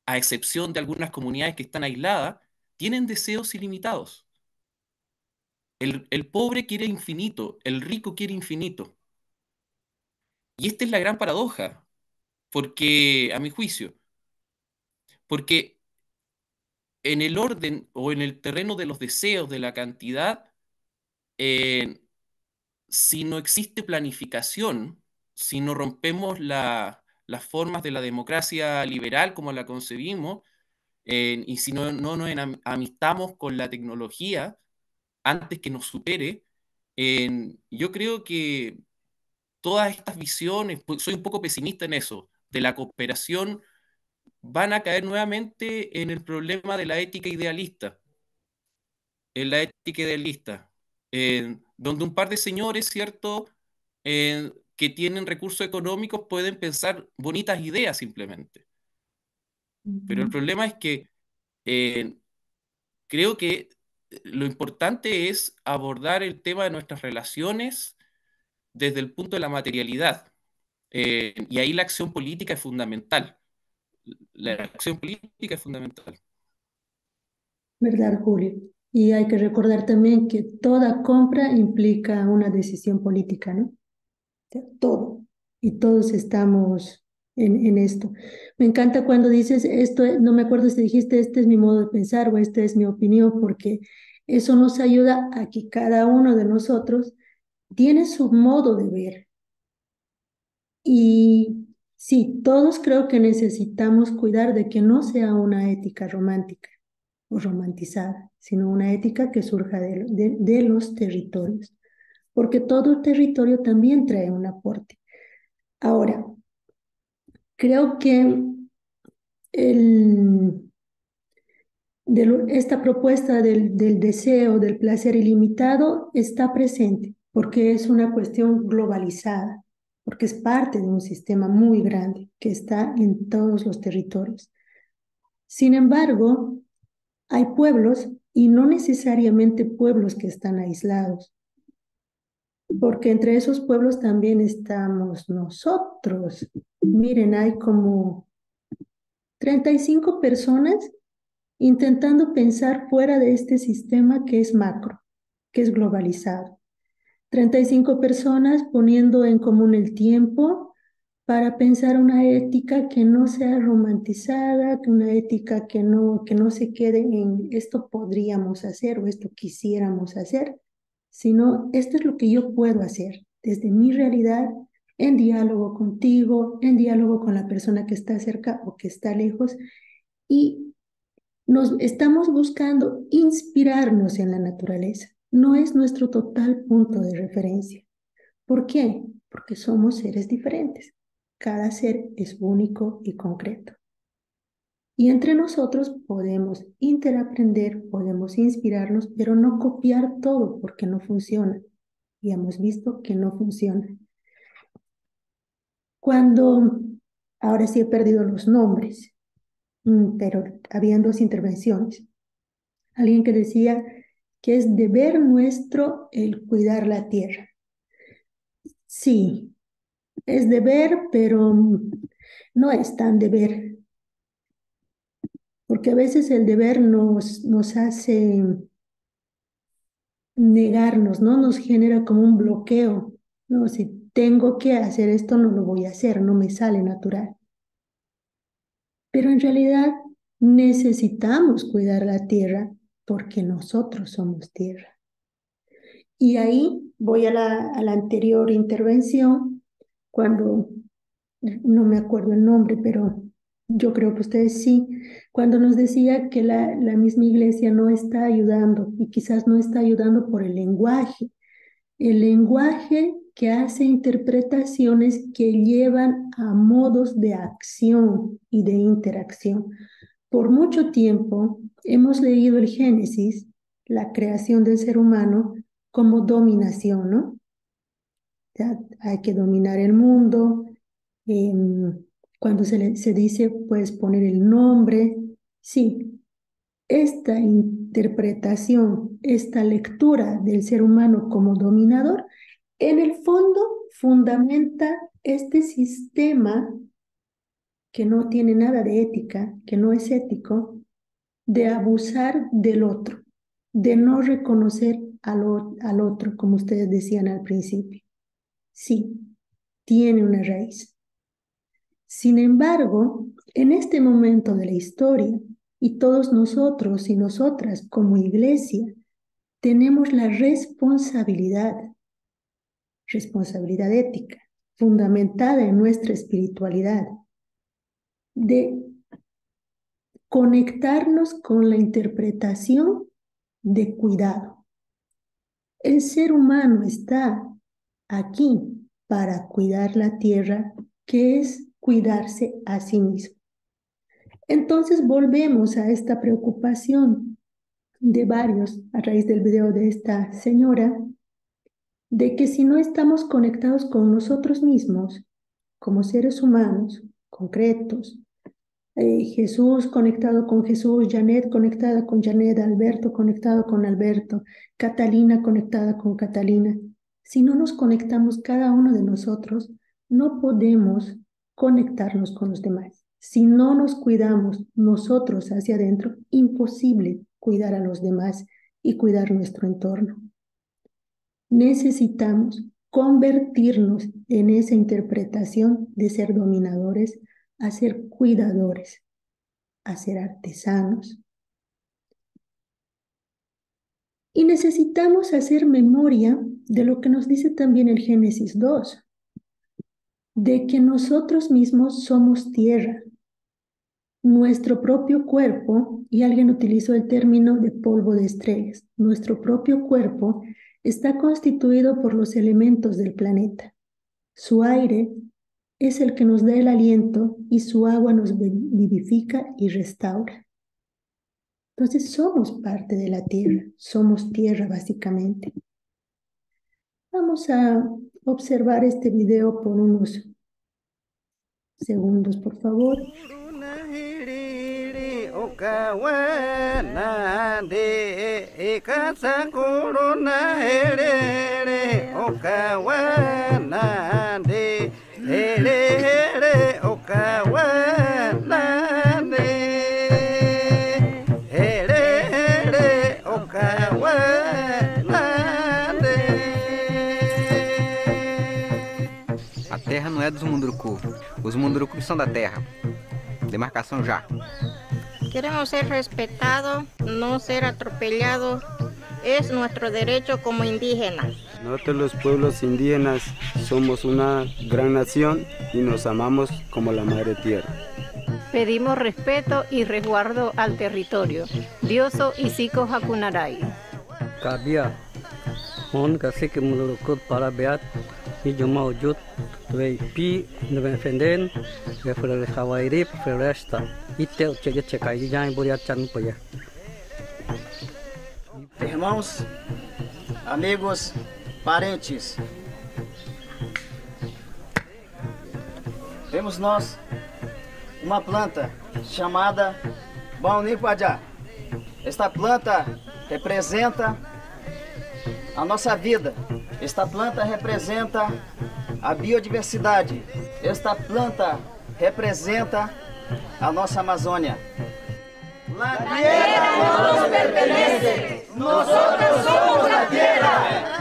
a excepción de algunas comunidades que están aisladas, tienen deseos ilimitados. El pobre quiere infinito, el rico quiere infinito. Y esta es la gran paradoja, porque, a mi juicio, porque en el orden o en el terreno de los deseos, de la cantidad, eh, si no existe planificación, si no rompemos las formas de la democracia liberal como la concebimos, y si no nos amistamos con la tecnología antes que nos supere, yo creo que todas estas visiones, pues, soy un poco pesimista en eso, de la cooperación, van a caer nuevamente en el problema de la ética idealista, en la ética idealista, donde un par de señores, ¿cierto?, que tienen recursos económicos pueden pensar bonitas ideas simplemente. Pero el
Ujú.
problema es que eh, creo que lo importante es abordar el tema de nuestras relaciones desde el punto de la materialidad. Y ahí la acción política es fundamental. La acción política es fundamental.
¿Verdad, Julio? Y hay que recordar también que toda compra implica una decisión política, ¿no? O sea, todo. Y todos estamos en esto. Me encanta cuando dices esto, no me acuerdo si dijiste, este es mi modo de pensar o esta es mi opinión, porque eso nos ayuda a que cada uno de nosotros tiene su modo de ver. Y sí, todos creo que necesitamos cuidar de que no sea una ética romántica o romantizada, sino una ética que surja de los territorios, porque todo territorio también trae un aporte. Ahora, creo que el, esta propuesta del deseo, del placer ilimitado, está presente porque es una cuestión globalizada, porque es parte de un sistema muy grande que está en todos los territorios. Sin embargo, hay pueblos, y no necesariamente pueblos que están aislados, porque entre esos pueblos también estamos nosotros. Miren, hay como 35 personas intentando pensar fuera de este sistema que es macro, que es globalizado. 35 personas poniendo en común el tiempo para pensar una ética que no sea romantizada, que una ética que no se quede en esto podríamos hacer o esto quisiéramos hacer, sino esto es lo que yo puedo hacer desde mi realidad, en diálogo contigo, en diálogo con la persona que está cerca o que está lejos, y nos estamos buscando inspirarnos en la naturaleza. No es nuestro total punto de referencia. ¿Por qué? Porque somos seres diferentes. Cada ser es único y concreto. Y entre nosotros podemos interaprender, podemos inspirarnos, pero no copiar todo porque no funciona. Y hemos visto que no funciona. Ahora sí he perdido los nombres, pero habían dos intervenciones. Alguien que decía que es deber nuestro el cuidar la tierra. Sí, es deber, pero no es tan deber, porque a veces el deber nos hace negarnos, ¿no? Nos genera como un bloqueo, ¿no? Si tengo que hacer esto, no lo voy a hacer, no me sale natural. Pero en realidad necesitamos cuidar la tierra porque nosotros somos tierra. Y ahí voy a la anterior intervención, cuando, no me acuerdo el nombre, pero yo creo que ustedes sí, cuando nos decía que la misma iglesia no está ayudando, y quizás no está ayudando por el lenguaje que hace interpretaciones que llevan a modos de acción y de interacción. Por mucho tiempo hemos leído el Génesis, la creación del ser humano, como dominación, ¿no? Ya hay que dominar el mundo. Cuando se dice, puedes poner el nombre. Sí, esta interpretación, esta lectura del ser humano como dominador, en el fondo fundamenta este sistema que no tiene nada de ética, que no es ético, de abusar del otro, de no reconocer al otro, como ustedes decían al principio. Sí, tiene una raíz. Sin embargo, en este momento de la historia, y todos nosotros y nosotras como iglesia, tenemos la responsabilidad ética, fundamentada en nuestra espiritualidad, de conectarnos con la interpretación de cuidado. El ser humano está aquí para cuidar la tierra, que es cuidarse a sí mismo. Entonces volvemos a esta preocupación de varios a raíz del video de esta señora, de que si no estamos conectados con nosotros mismos, como seres humanos concretos, Jesús conectado con Jesús, Janet conectada con Janet, Alberto conectado con Alberto, Catalina conectada con Catalina. Si no nos conectamos cada uno de nosotros, no podemos conectarnos con los demás. Si no nos cuidamos nosotros hacia adentro, imposible cuidar a los demás y cuidar nuestro entorno. Necesitamos convertirnos en esa interpretación de ser dominadores a ser cuidadores, a ser artesanos. Y necesitamos hacer memoria de lo que nos dice también el Génesis 2, de que nosotros mismos somos tierra, nuestro propio cuerpo, y alguien utilizó el término de polvo de estrellas, nuestro propio cuerpo está constituido por los elementos del planeta. Su aire es el que nos da el aliento y su agua nos vivifica y restaura. Entonces somos parte de la tierra, somos tierra básicamente. Vamos a observar este video por unos segundos, por favor.
A terra não é dos Munduruku. Os Munduruku são da terra. Demarcação já.
Queremos ser respetados, no ser atropellados. Es nuestro derecho como indígenas.
Nosotros los pueblos indígenas somos una gran nación y nos amamos como la madre tierra.
Pedimos respeto y resguardo al territorio. Dioso y Siko Hakunarai.
Kabia, on kasih mulukut para beat, y yo maujud, tuve pi, no defenden, que fue el Hawaii, floresta, y te checa y ya en Boria Chanpoya.
Irmãos, amigos, parentes, temos nós uma planta chamada Baunipadá. Esta planta representa a nossa vida. Esta planta representa a biodiversidade. Esta planta representa a nossa Amazônia. La tierra no nos pertenece, nosotros somos la tierra.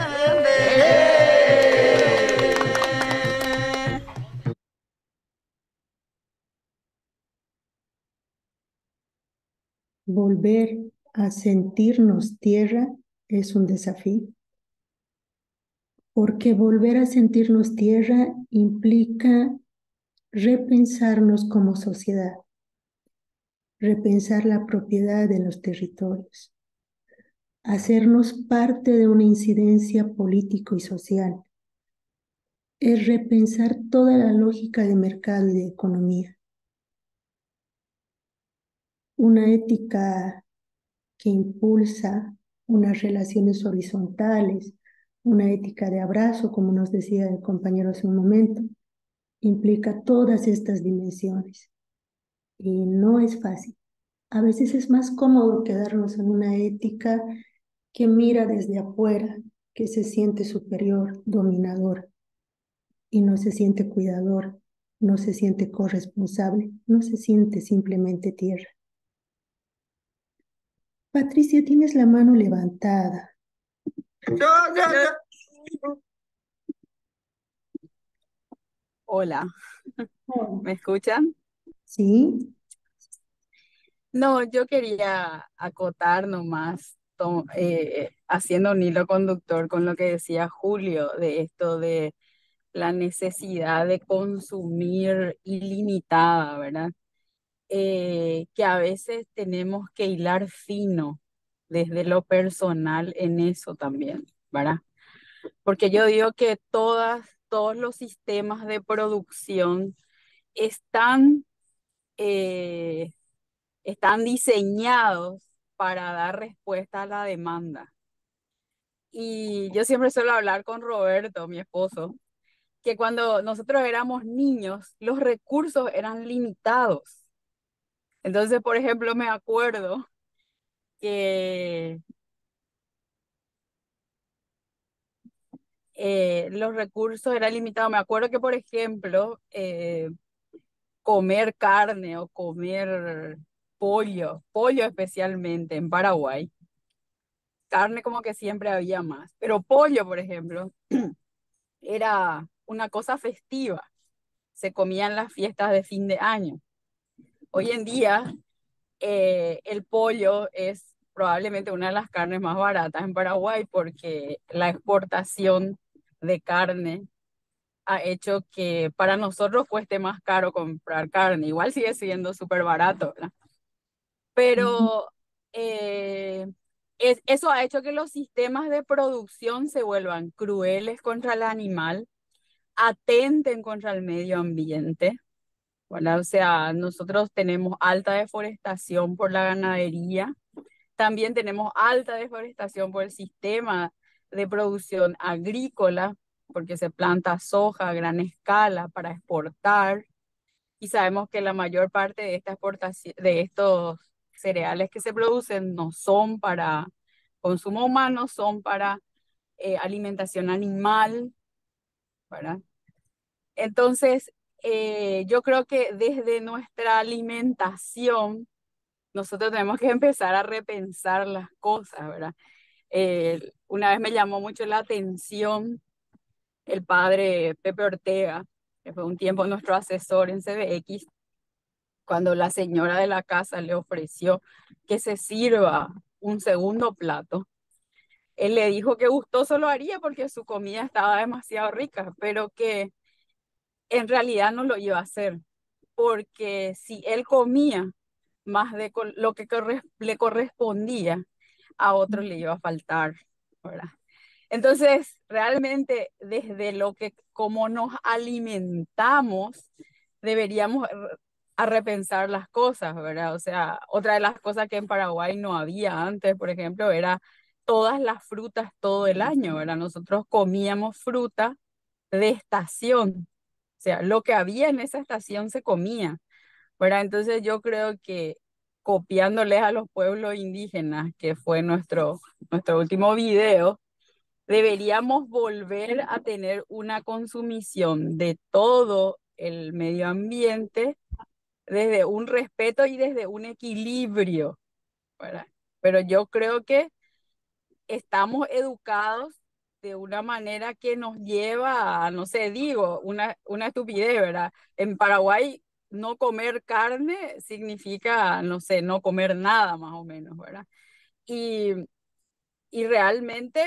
Volver a sentirnos tierra es un desafío, porque volver a sentirnos tierra implica repensarnos como sociedad, repensar la propiedad de los territorios, hacernos parte de una incidencia político y social, es repensar toda la lógica de mercado y de economía. Una ética que impulsa unas relaciones horizontales, una ética de abrazo, como nos decía el compañero hace un momento, implica todas estas dimensiones. Y no es fácil. A veces es más cómodo quedarnos en una ética que mira desde afuera, que se siente superior, dominador, y no se siente cuidador, no se siente corresponsable, no se siente simplemente tierra. Patricia, tienes la mano levantada.
Hola, ¿me escuchan?
Sí.
No, yo quería acotar nomás, haciendo un hilo conductor con lo que decía Julio, de esto de la necesidad de consumir ilimitada, ¿verdad? Que a veces tenemos que hilar fino desde lo personal en eso también, ¿verdad? Porque yo digo que todos los sistemas de producción están diseñados para dar respuesta a la demanda. Y yo siempre suelo hablar con Roberto, mi esposo, que cuando nosotros éramos niños, los recursos eran limitados. Entonces, por ejemplo, me acuerdo que los recursos eran limitados. Me acuerdo que, por ejemplo, comer carne o comer pollo especialmente en Paraguay, carne como que siempre había más, pero pollo, por ejemplo, era una cosa festiva, se comía en las fiestas de fin de año. Hoy en día, el pollo es probablemente una de las carnes más baratas en Paraguay porque la exportación de carne ha hecho que para nosotros cueste más caro comprar carne. Igual sigue siendo súper barato, ¿verdad? Pero eso ha hecho que los sistemas de producción se vuelvan crueles contra el animal, atenten contra el medio ambiente, ¿verdad? O sea, nosotros tenemos alta deforestación por la ganadería, También tenemos alta deforestación por el sistema de producción agrícola, porque se planta soja a gran escala para exportar. Y sabemos que la mayor parte de esta exportación, de estos cereales que se producen no son para consumo humano, son para alimentación animal, ¿verdad? Entonces, yo creo que desde nuestra alimentación, nosotros tenemos que empezar a repensar las cosas, ¿verdad? Una vez me llamó mucho la atención el padre Pepe Ortega, que fue un tiempo nuestro asesor en CBX, cuando la señora de la casa le ofreció que se sirva un segundo plato. Él le dijo que gustoso lo haría porque su comida estaba demasiado rica, pero que en realidad no lo iba a hacer, porque si él comía más de lo que le correspondía, a otros le iba a faltar, ¿verdad? Entonces, realmente desde lo que, como nos alimentamos, deberíamos a repensar las cosas, ¿verdad? O sea, otra de las cosas que en Paraguay no había antes, por ejemplo, era todas las frutas todo el año, ¿verdad? Nosotros comíamos fruta de estación, o sea, lo que había en esa estación se comía, ¿verdad? Entonces yo creo que copiándoles a los pueblos indígenas, que fue nuestro último video, deberíamos volver a tener una consumición de todo el medio ambiente desde un respeto y desde un equilibrio, ¿verdad? Pero yo creo que estamos educados de una manera que nos lleva a, no sé, digo, una estupidez, ¿verdad? En Paraguay no comer carne significa, no sé, no comer nada más o menos, ¿verdad? Y, y realmente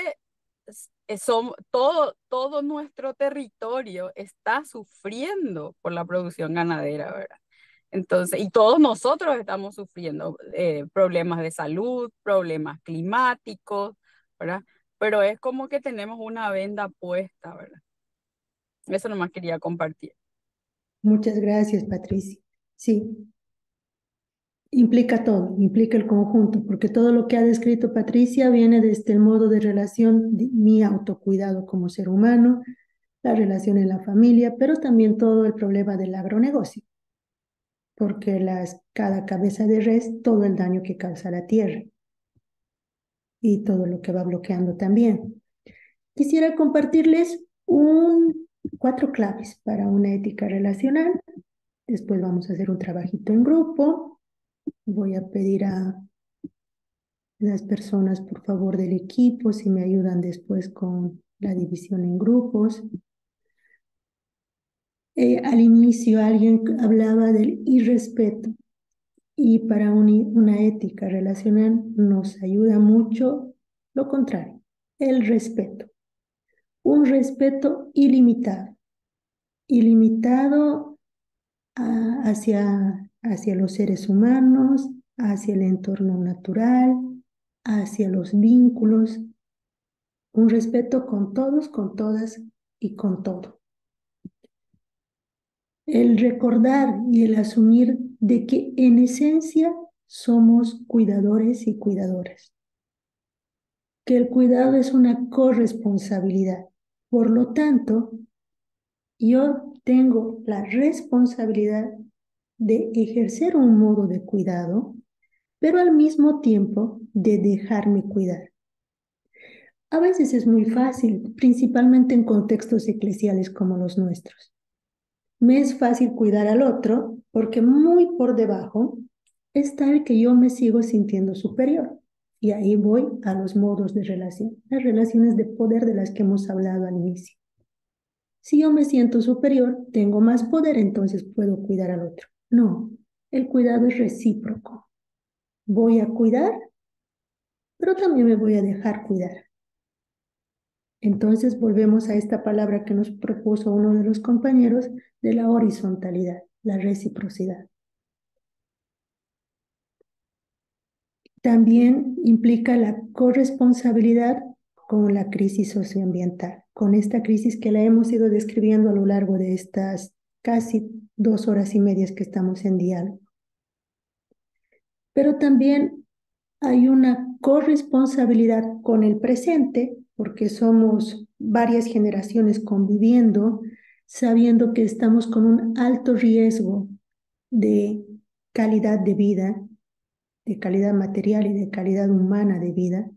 todo nuestro territorio está sufriendo por la producción ganadera, ¿verdad? Entonces, y todos nosotros estamos sufriendo problemas de salud, problemas climáticos, ¿verdad? Pero es como que tenemos una venda puesta, ¿verdad? Eso nomás quería compartir.
Muchas gracias, Patricia. Sí, implica todo, implica el conjunto, porque todo lo que ha descrito Patricia viene desde el modo de relación, mi autocuidado como ser humano, la relación en la familia, pero también todo el problema del agronegocio, porque cada cabeza de res, todo el daño que causa la tierra y todo lo que va bloqueando también. Quisiera compartirles 4 claves para una ética relacional. Después vamos a hacer un trabajito en grupo. Voy a pedir a las personas, por favor, del equipo, si me ayudan después con la división en grupos. Al inicio alguien hablaba del irrespeto y para una ética relacional nos ayuda mucho lo contrario, el respeto. Un respeto ilimitado, ilimitado hacia los seres humanos, hacia el entorno natural, hacia los vínculos, un respeto con todos, con todas y con todo. El recordar y el asumir de que en esencia somos cuidadores y cuidadoras, que el cuidado es una corresponsabilidad. Por lo tanto, yo tengo la responsabilidad de ejercer un modo de cuidado, pero al mismo tiempo de dejarme cuidar. A veces es muy fácil, principalmente en contextos eclesiales como los nuestros. Me es fácil cuidar al otro porque muy por debajo está el que yo me sigo sintiendo superior. Y ahí voy a los modos de relación, las relaciones de poder de las que hemos hablado al inicio. Si yo me siento superior, tengo más poder, entonces puedo cuidar al otro. No, el cuidado es recíproco. Voy a cuidar, pero también me voy a dejar cuidar. Entonces volvemos a esta palabra que nos propuso uno de los compañeros de la horizontalidad, la reciprocidad. También implica la corresponsabilidad con la crisis socioambiental, con esta crisis que la hemos ido describiendo a lo largo de estas casi 2 horas y media que estamos en diálogo. Pero también hay una corresponsabilidad con el presente, porque somos varias generaciones conviviendo, sabiendo que estamos con un alto riesgo de calidad de vida, de calidad material y de calidad humana de vida,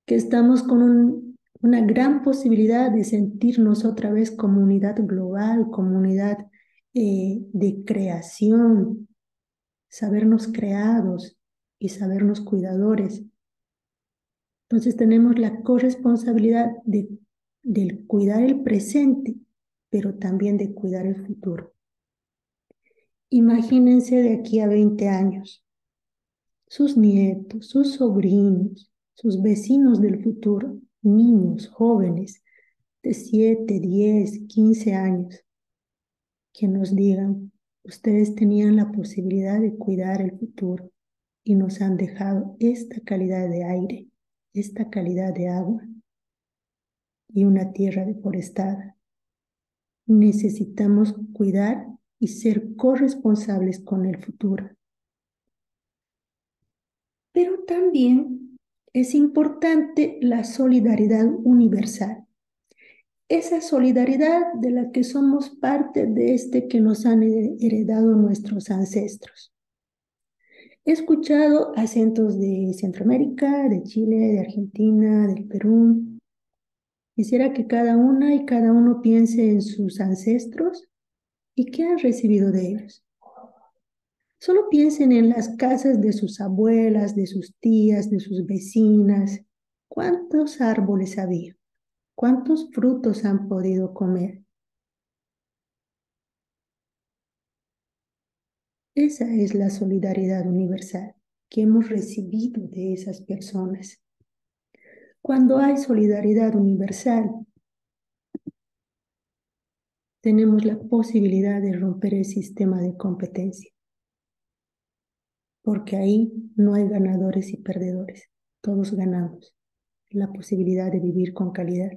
que estamos con una gran posibilidad de sentirnos otra vez comunidad global, comunidad de creación, sabernos creados y sabernos cuidadores. Entonces tenemos la corresponsabilidad de cuidar el presente, pero también de cuidar el futuro. Imagínense de aquí a 20 años, sus nietos, sus sobrinos, sus vecinos del futuro, niños, jóvenes de 7, 10, 15 años, que nos digan, ustedes tenían la posibilidad de cuidar el futuro y nos han dejado esta calidad de aire, esta calidad de agua y una tierra deforestada. Necesitamos cuidar y ser corresponsables con el futuro. Pero también es importante la solidaridad universal. Esa solidaridad de la que somos parte de que nos han heredado nuestros ancestros. He escuchado acentos de Centroamérica, de Chile, de Argentina, del Perú. Quisiera que cada una y cada uno piense en sus ancestros y qué han recibido de ellos. Solo piensen en las casas de sus abuelas, de sus tías, de sus vecinas. ¿Cuántos árboles había? ¿Cuántos frutos han podido comer? Esa es la solidaridad universal que hemos recibido de esas personas. Cuando hay solidaridad universal, tenemos la posibilidad de romper el sistema de competencia, porque ahí no hay ganadores y perdedores, todos ganamos la posibilidad de vivir con calidad.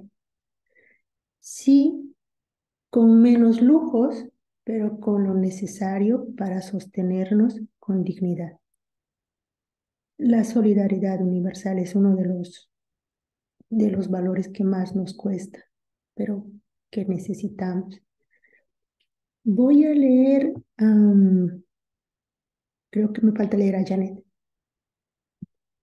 Sí, con menos lujos, pero con lo necesario para sostenernos con dignidad. La solidaridad universal es uno de los valores que más nos cuesta, pero que necesitamos. Voy a leer, creo que me falta leer a Janet,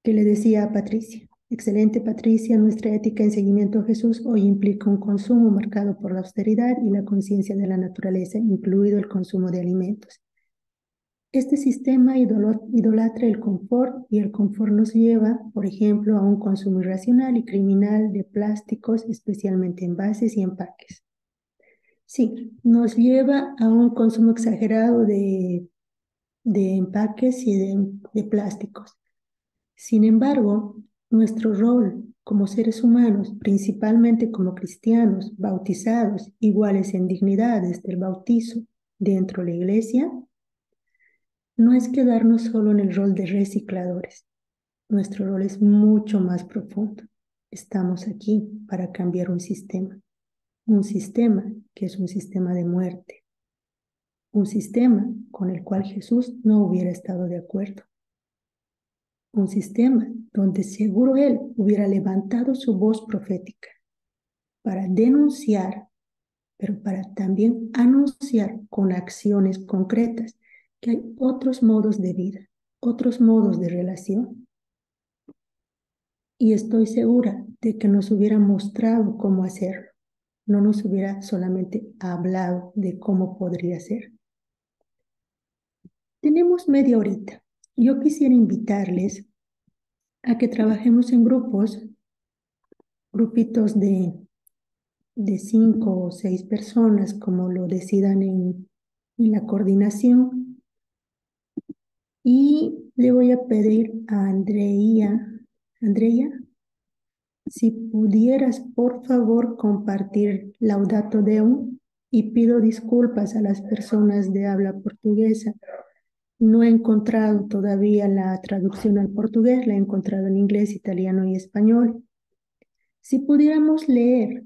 que le decía a Patricia: excelente Patricia, nuestra ética en seguimiento a Jesús hoy implica un consumo marcado por la austeridad y la conciencia de la naturaleza, incluido el consumo de alimentos. Este sistema idolatra el confort y el confort nos lleva, por ejemplo, a un consumo irracional y criminal de plásticos, especialmente envases y empaques. Sí, nos lleva a un consumo exagerado de empaques y de plásticos. Sin embargo, nuestro rol como seres humanos, principalmente como cristianos, bautizados, iguales en dignidad desde el bautizo dentro de la iglesia, no es quedarnos solo en el rol de recicladores. Nuestro rol es mucho más profundo. Estamos aquí para cambiar un sistema que es un sistema de muerte, un sistema con el cual Jesús no hubiera estado de acuerdo, un sistema donde seguro Él hubiera levantado su voz profética para denunciar, pero para también anunciar con acciones concretas que hay otros modos de vida, otros modos de relación. Y estoy segura de que nos hubiera mostrado cómo hacerlo. No nos hubiera solamente hablado de cómo podría ser. Tenemos media horita. Yo quisiera invitarles a que trabajemos en grupitos de 5 o 6 personas, como lo decidan en la coordinación. Y le voy a pedir a Andrea, si pudieras por favor compartir Laudato Deum, y pido disculpas a las personas de habla portuguesa. No he encontrado todavía la traducción al portugués, la he encontrado en inglés, italiano y español. Si pudiéramos leer,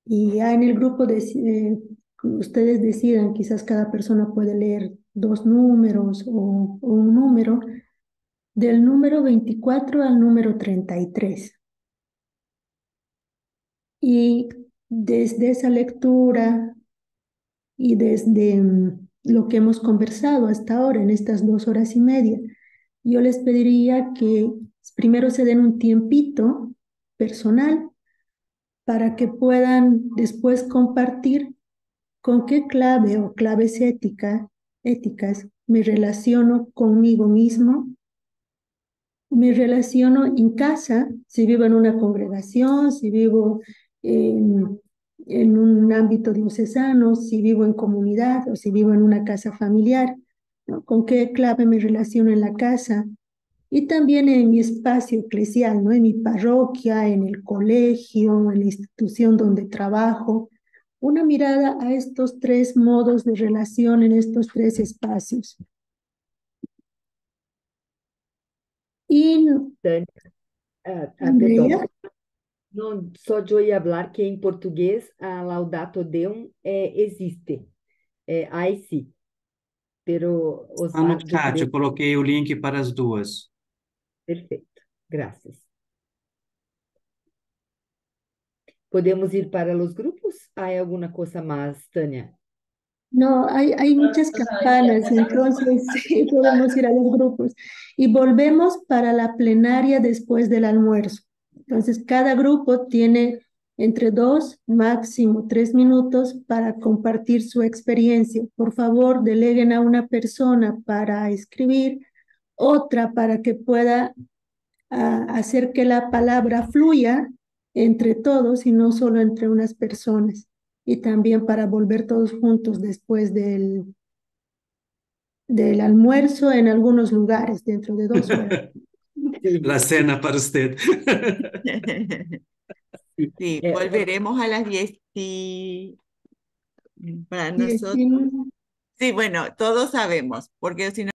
y ya en el grupo ustedes decidan, quizás cada persona puede leer 2 números o un número, del número 24 al número 33. Y desde esa lectura y desde lo que hemos conversado hasta ahora en estas 2 horas y media, yo les pediría que primero se den un tiempito personal para que puedan después compartir con qué clave o claves éticas me relaciono conmigo mismo, me relaciono en casa, si vivo en una congregación, si vivo en un ámbito diocesano, si vivo en comunidad o si vivo en una casa familiar, ¿no? Con qué clave me relaciono en la casa y también en mi espacio eclesial, ¿no? En mi parroquia, en el colegio, en la institución donde trabajo. Una mirada a estos 3 modos de relación en estos 3 espacios. Y
Tânia, perdão,
Andrea,
não, só eu ia falar que em português a Laudato Deum existe, aí sim, pero os
Está no
actos
chat,
de...
eu coloquei o link para as duas.
Perfeito, graças. ¿Podemos ir para los grupos? ¿Hay alguna cosa más, Tania?
no, hay muchas campanas, entonces sí, podemos ir a los grupos. Y volvemos para la plenaria después del almuerzo. Entonces, cada grupo tiene entre 2, máximo 3 minutos para compartir su experiencia. Por favor, deleguen a una persona para escribir, otra para que pueda hacer que la palabra fluya entre todos y no solo entre unas personas. Y también para volver todos juntos después del almuerzo en algunos lugares dentro de 2 horas.
La cena para usted.
Sí, volveremos a las 10 y para nosotros. Sí, bueno, todos sabemos, porque si no